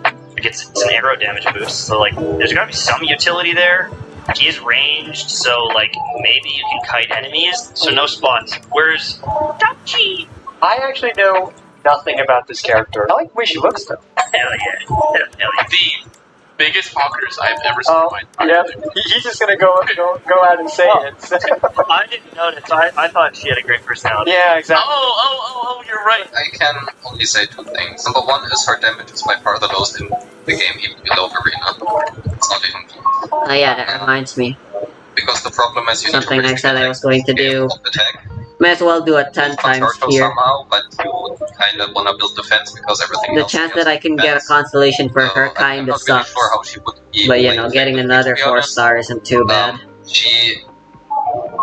Like it's an arrow damage boost, so like there's gotta be some utility there. He is ranged, so like maybe you can kite enemies. So no spots. Where's Dachi?
I actually know nothing about this character. I like the way she looks though.
Hell yeah! Hell yeah!
The biggest talkers I've ever seen.
Oh, yeah. He's just gonna go out and say it.
I didn't notice. I thought she had a great personality.
Yeah, exactly.
Oh, you're right.
I can only say two things. Number one is her damage is by far the lowest in the game, even below Arena. It's not even close.
Oh yeah, that reminds me.
Because the problem is you
Something
need to
I said I was going to do.
attack.
May as well do it 10 times
Contorto
here.
somehow, but you kind of want to build defense because everything
The
else
chance
has
that I can get a
defense.
constellation for
So
her
I'm
kinda
not really
sucks.
sure how she would be
But you
playing
know, getting
effectively,
another
to be
4
honest.
star isn't too bad.
She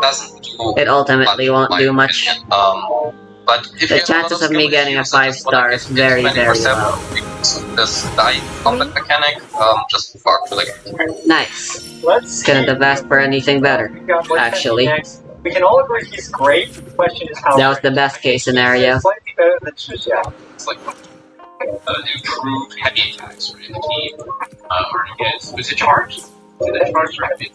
doesn't do
It ultimately won't
my
do much.
opinion. But if
The
you have a lot
chances of me
skill
getting a
issues, I just
5
wanna
star is
give
very,
it
very
24/7
low.
because of this die combat mechanic, just far too like
Nice.
Let's see.
Couldn't have asked for anything better.
We got what's
Actually.
happening next. We can all agree he's great. The question is how.
That was the best case scenario.
He's slightly better than Shuzhou.
It's like improved heavy attacks for the team. Or was it charged? Is it charged or heavy?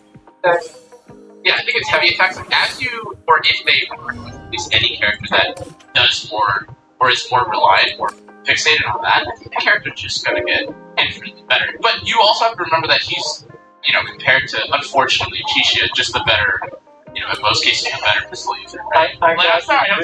Yeah, I think it's heavy attacks. Like as you, or if they at least any character that does more or is more reliant or fixated on that, I think the character's just gonna get infinitely better. But you also have to remember that he's, compared to unfortunately Chishia, just the better. In most cases, a better pistol user, right? I'm sorry. I'm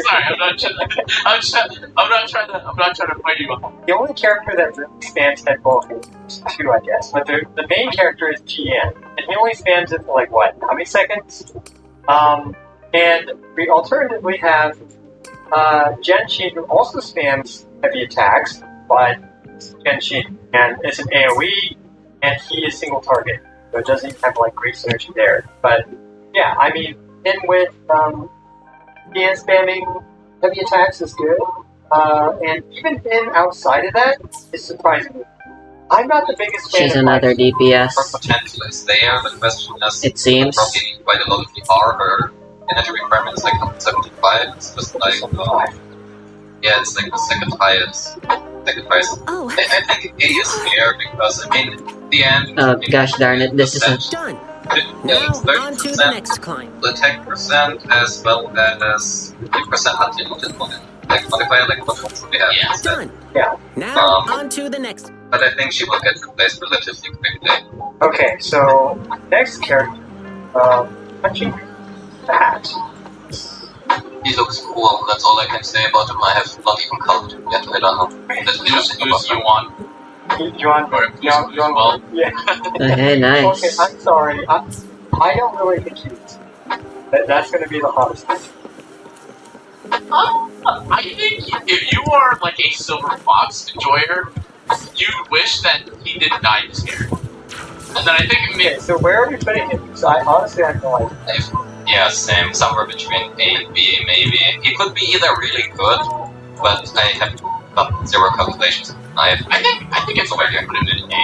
not trying to fight you on that.
The only character that really spans headball is 2, I guess. But the main character is GN, and he only spans it for like what? How many seconds? And we alternatively have Genshin, who also spams heavy attacks, but Genshin and it's an AoE, and he is single target, so it doesn't even have like great synergy there. But yeah, I mean, in with GN spamming heavy attacks is good. And even in outside of that, is surprisingly. I'm not the biggest fan
She's
of
another
Mikey.
Her
DPS.
potential is there. The question is,
It seems.
probably need quite a lot of PR. Her energy requirement is like 75. It's just like, yeah, it's like the second highest. Second highest.
Oh,
I think A is fair because, I mean, in the end.
Oh gosh darn it, this isn't.
Done.
Yeah, it's
Now, on to the
30%
next climb.
attack percent as well as 50% unlimited modifier, like what else do we have?
Yeah.
Done.
Yeah.
Now, on to the next.
But I think she will get replaced relatively quickly.
Okay, so next character, punching that.
He looks cool, that's all I can say about him. I have not even colored him yet, I don't know. That's
Who's you want?
John,
Or who's well?
yeah.
Okay, nice.
Okay, I'm sorry. I don't really think he's. That's going to be the hottest thing.
I think if you are like a silver fox enjoyer, you'd wish that he didn't die this year. And then I think it
Okay, so where are we putting him? Because I honestly have no idea.
Yeah, same. Somewhere between A and B, maybe. He could be either really good, but I have done zero calculations.
I think it's fair to put him in A.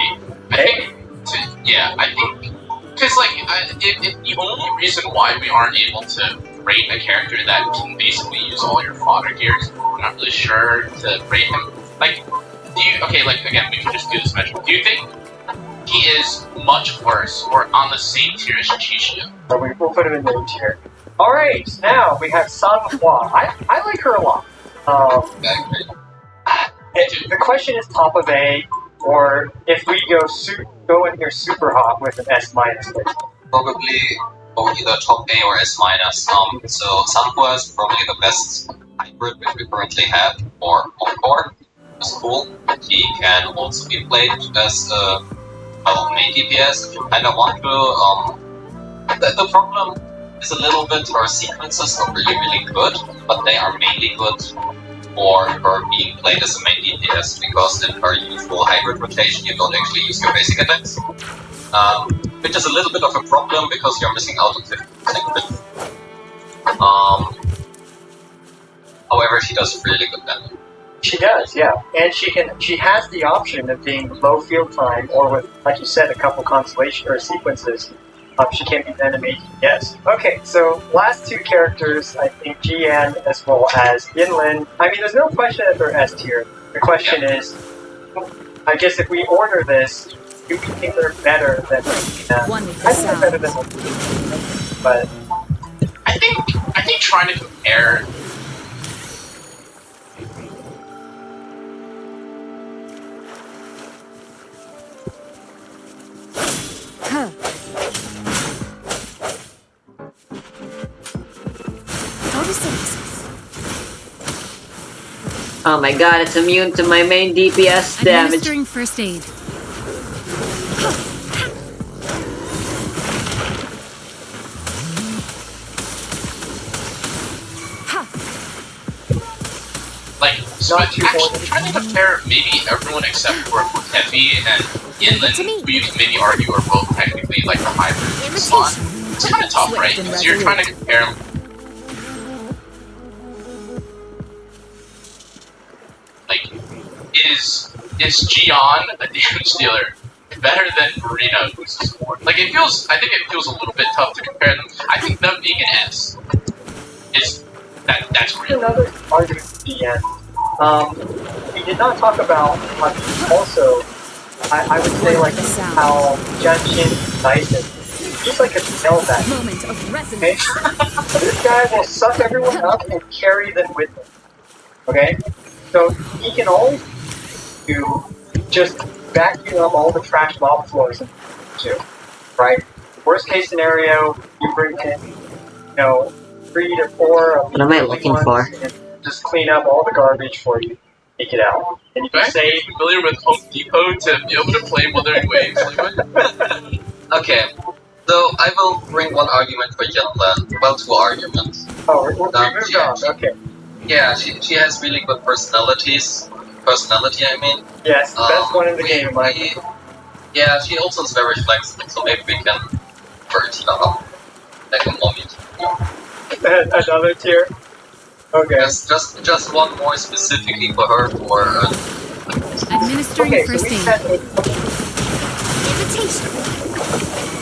I think because like the only reason why we aren't able to rate a character that can basically use all your fodder gears, we're not really sure to rate him. Like, like again, we can just do this measure. Do you think he is much worse or on the same tier as Chichia?
So we'll put him in the tier. Alright, now we have Sanhua. I like her a lot. The question is top of A, or if we go in here super hot with an S minus.
Probably either top A or S minus. So Sanhua is probably the best hybrid which we currently have for Encore. It's cool. He can also be played as main DPS if you kind of want to. The problem is a little bit her sequences are really, really good, but they are mainly good for her being played as a main DPS, because in her usual hybrid rotation you don't actually use your basic attacks. Which is a little bit of a problem because you're missing out on 50% however, she does really good damage.
She does, yeah. And she has the option of being low field time, or with, like you said, a couple constellation or sequences. She can be then a main DPS. Okay, so last two characters, I think GN as well as Yinlin. I mean, there's no question that they're S tier. The question is, I guess if we order this, do we think they're better than
Wonderful
I think they're better than but
I think trying to compare.
Oh my god, it's immune to my main DPS damage.
Administering first aid.
Like, so actually trying to compare maybe everyone except for Tefi and Yinlin, who you can maybe argue are both technically like the hybrid slot. It's kind of tough, right? Because you're trying to compare. Like, is Gian a damage dealer better than Marina, who's a support? Like, I think it feels a little bit tough to compare them. I think them being an S is that's real.
another argument at the end. We did not talk about also. I would say like how Janshin Dyson. He's like a tailback.
Moment of
Okay?
resonance.
This guy will suck everyone up and carry them with him. Okay? So he can always do just vacuum up all the trash mob floors too. Right? Worst case scenario, you bring in, 3 to 4 of
What am I looking for?
and just clean up all the garbage for you. Take it out. And you can
Right?
save.
Familiar with Home Depot to be able to play Wuthering Waves? Like,
Okay, so I will bring one argument for Yinlin. Well, two arguments.
Oh, we moved on. Okay.
Yeah, she has really good personalities. Personality, I mean.
Yes, the best one in the game, Mike.
Yeah, she also is very flexible, so maybe we can purge her up like a moment.
Another tier. Okay.
Just one more specifically for her for
Administering
Okay, so
first
we
aid.
had a couple
Invitation.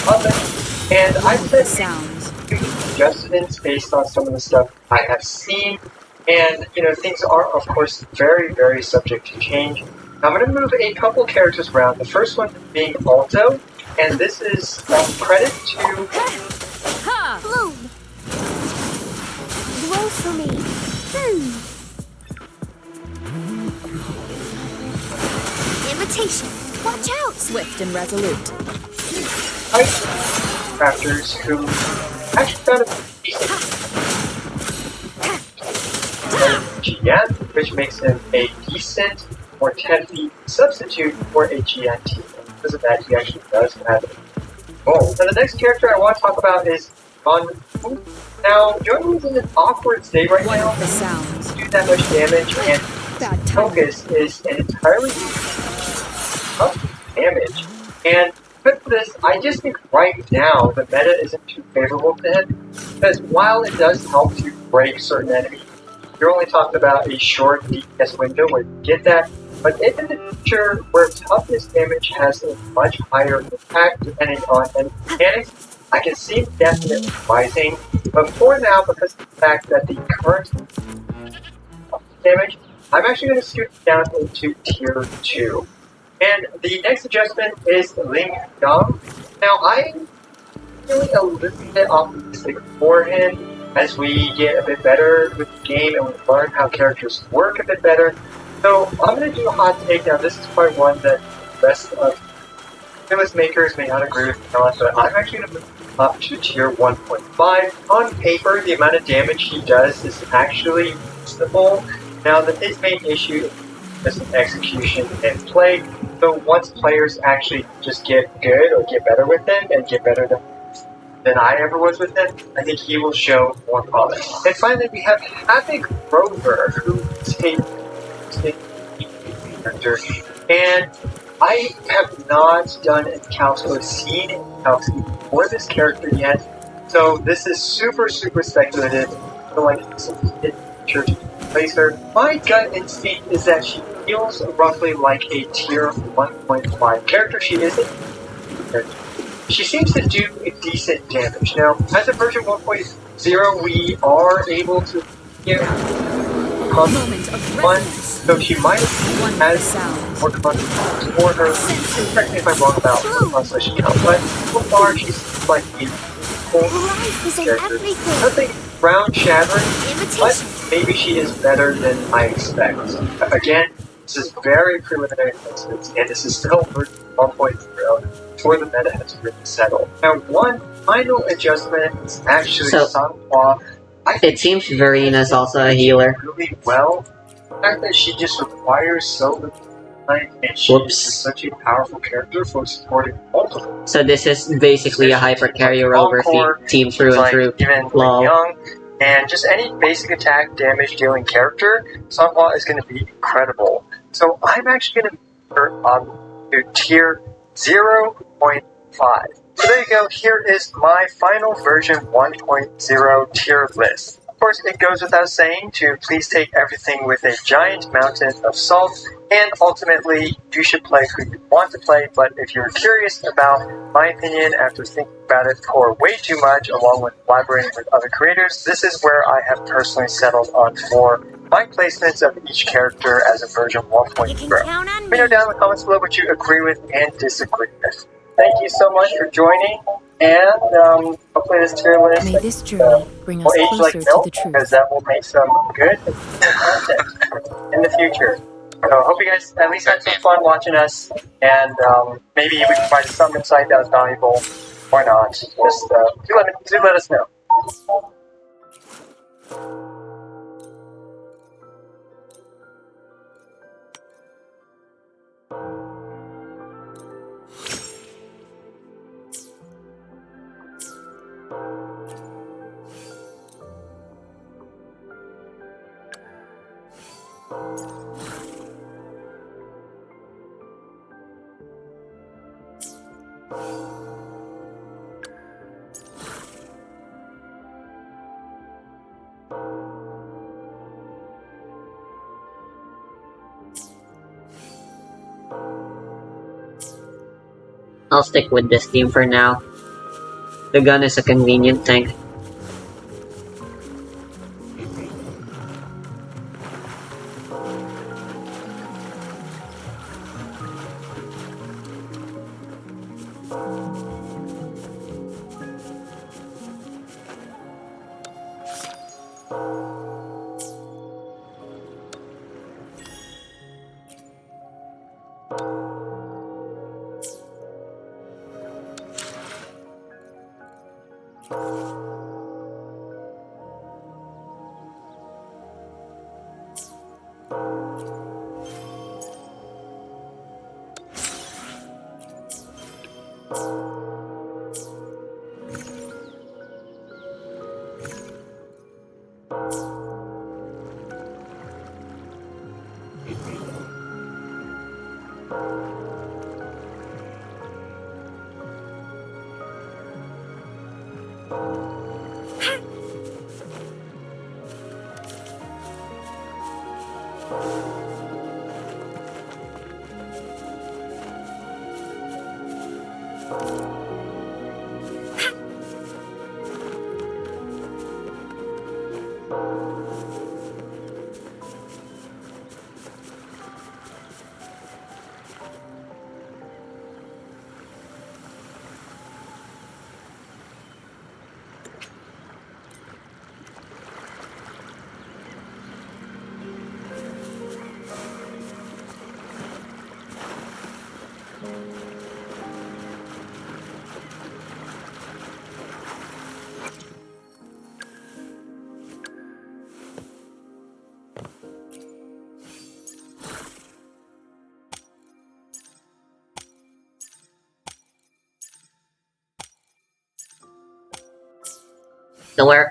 others, and I've
Love the
said
sounds.
adjustments based on some of the stuff I have seen, and things are of course very, very subject to change. I'm going to move a couple characters around. The first one being Alto, and this is credit to
Bloom. Blow for me. Invitation. Watch out.
Swift and resolute.
crafters who actually got a decent GM, which makes him a decent or 10 feet substitute for a GM team. And because of that, he actually does have a goal. Now, the next character I want to talk about is Gon. Now, Joey is in an awkward state right now.
The sounds.
Do that much damage, and
Bad timing.
focus is an entirely up damage. And with this, I just think right now the meta isn't too favorable to him, because while it does help to break certain enemies, you're only talking about a short DPS window where you get that. But if in the future where toughness damage has a much higher impact depending on enemy mechanics, I can see it definitely rising. But for now, because of the fact that the current damage, I'm actually going to scoot down into tier 2. And the next adjustment is Ling Yang. Now, I'm feeling a little bit optimistic for him as we get a bit better with the game and we learn how characters work a bit better. So I'm going to do a hot take. Now, this is probably one that the rest of Famous makers may not agree with me on, but I'm actually going to move up to tier 1.5. On paper, the amount of damage he does is actually reasonable. Now, his main issue is execution and play. So once players actually just get good or get better with him and get better than I ever was with him, I think he will show more promise. And finally, we have Havoc Rover, who is a character, and I have not done encounters or seen encounters for this character yet, so this is super, super speculative. I feel like it's a future to replace her. My gut instinct is that she feels roughly like a tier 1.5 character. She isn't. She seems to do a decent damage. Now, as a version 1.0, we are able to
Moment of
one,
resonance.
so she might have more content for her. Correct me if I'm wrong about the translation count, but so far she's like a cool
Life is in
character.
everything.
Nothing ground shattering, but
Invitation.
maybe she is better than I expect. Again, this is very preliminary assessments, and this is still version 1.0 before the meta has really settled. Now, one final adjustment is actually
So-
Sanhua. I think
It seems Verena is also a healer.
really well. The fact that she just requires so little time and she
Whoops.
is such a powerful character for supporting multiple.
So this is basically a hyper carrier over team through and
like
through.
even
Lol.
Young, and just any basic attack damage dealing character, Sanhua is going to be incredible. So I'm actually going to put her on to tier 0.5. So there you go, here is my final version 1.0 tier list. Of course, it goes without saying to please take everything with a giant mountain of salt, and ultimately, you should play who you want to play, but if you're curious about my opinion after thinking about it for way too much, along with collaborating with other creators, this is where I have personally settled on for my placements of each character as a version 1.0.
You can count on
Let
me.
me know down in the comments below what you agree with and disagree with. Thank you so much for joining, and hopefully this tier list
May this journey bring us
will age like
closer to
milk,
the truth.
because that will make some good content in the future. So hope you guys at least had some fun watching us, and maybe we can find some insight that was valuable, or not. Just do let us know.
I'll stick with this team for now. The gun is a convenient thing.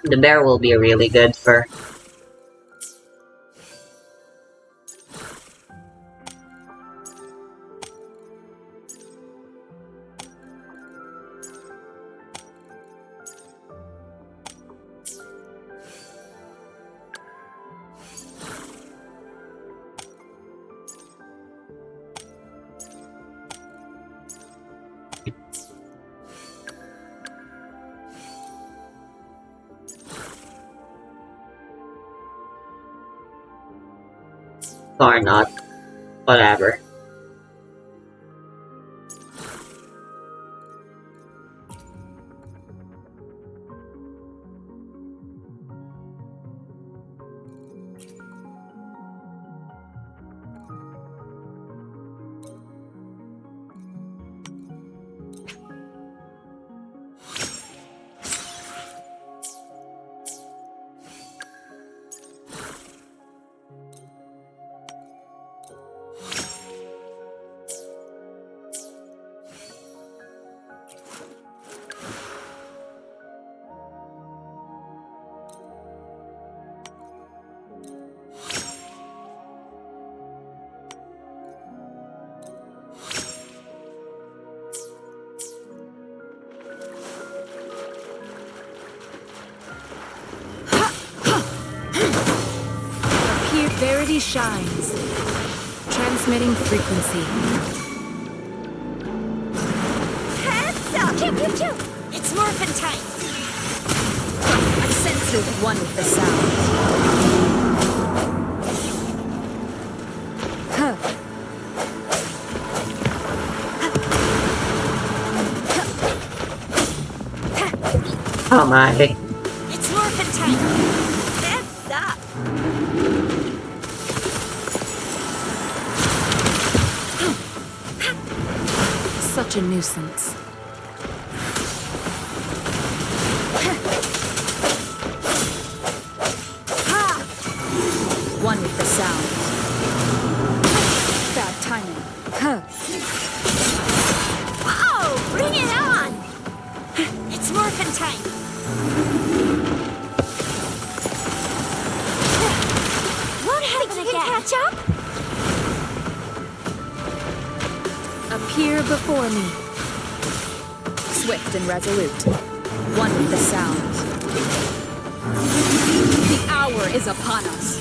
The bear will be really good for. Or not. Whatever.
Verity shines. Transmitting frequency.
Heads up! Pew, pew, pew! It's morphin' time!
My senses one with the sound.
Oh my.
It's morphin' time! Heads up!
Such a nuisance.
One with the sound. Bad timing.
Whoa! Bring it on! It's morphin' time! Won't happen again! Catch up?
Appear before me. Swift and resolute. One with the sound. The hour is upon us.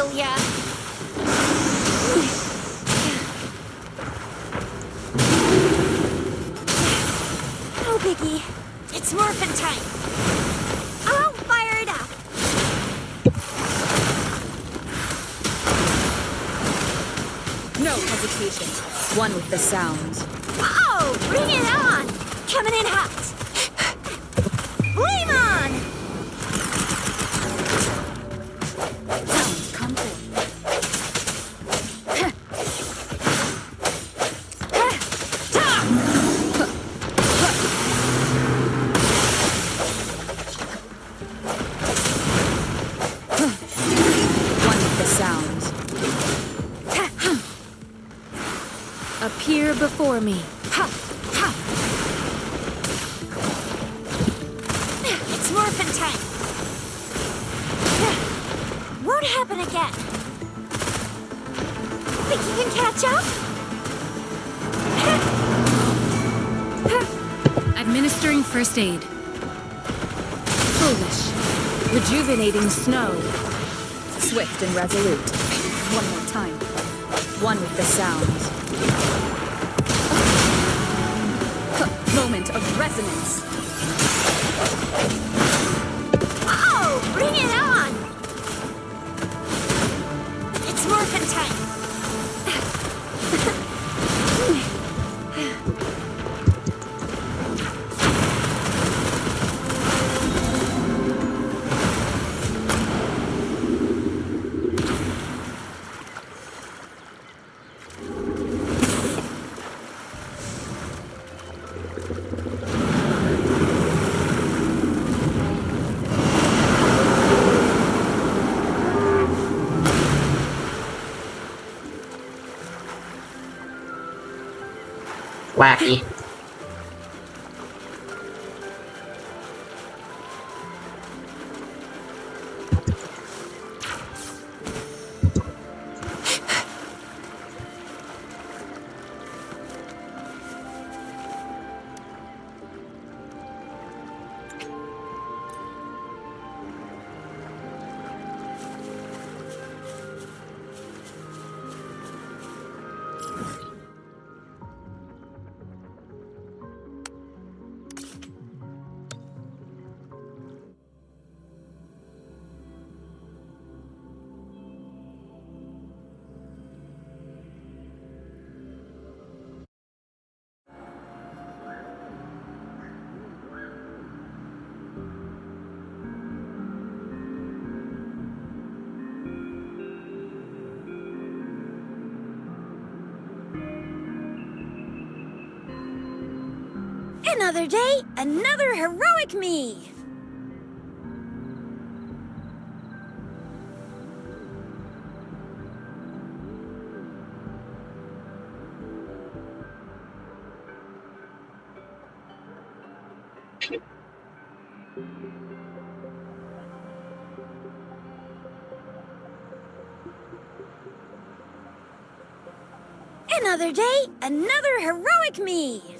kill ya. No biggie. It's morphin' time. I'll fire it up.
No hesitation. One with the sounds.
Oh, bring it on! Coming in hot. Flame on!
Sounds comfort. One with the sounds.
Appear before me.
It's morphin' time. Won't happen again. Think you can catch up?
Administering first aid. Foolish. Rejuvenating snow.
Swift and resolute. One more time. One with the sounds. Moment of resonance.
Oh, bring it on! It's morphin' time.
Wacky.
Another day, another heroic me. Another day, another heroic me.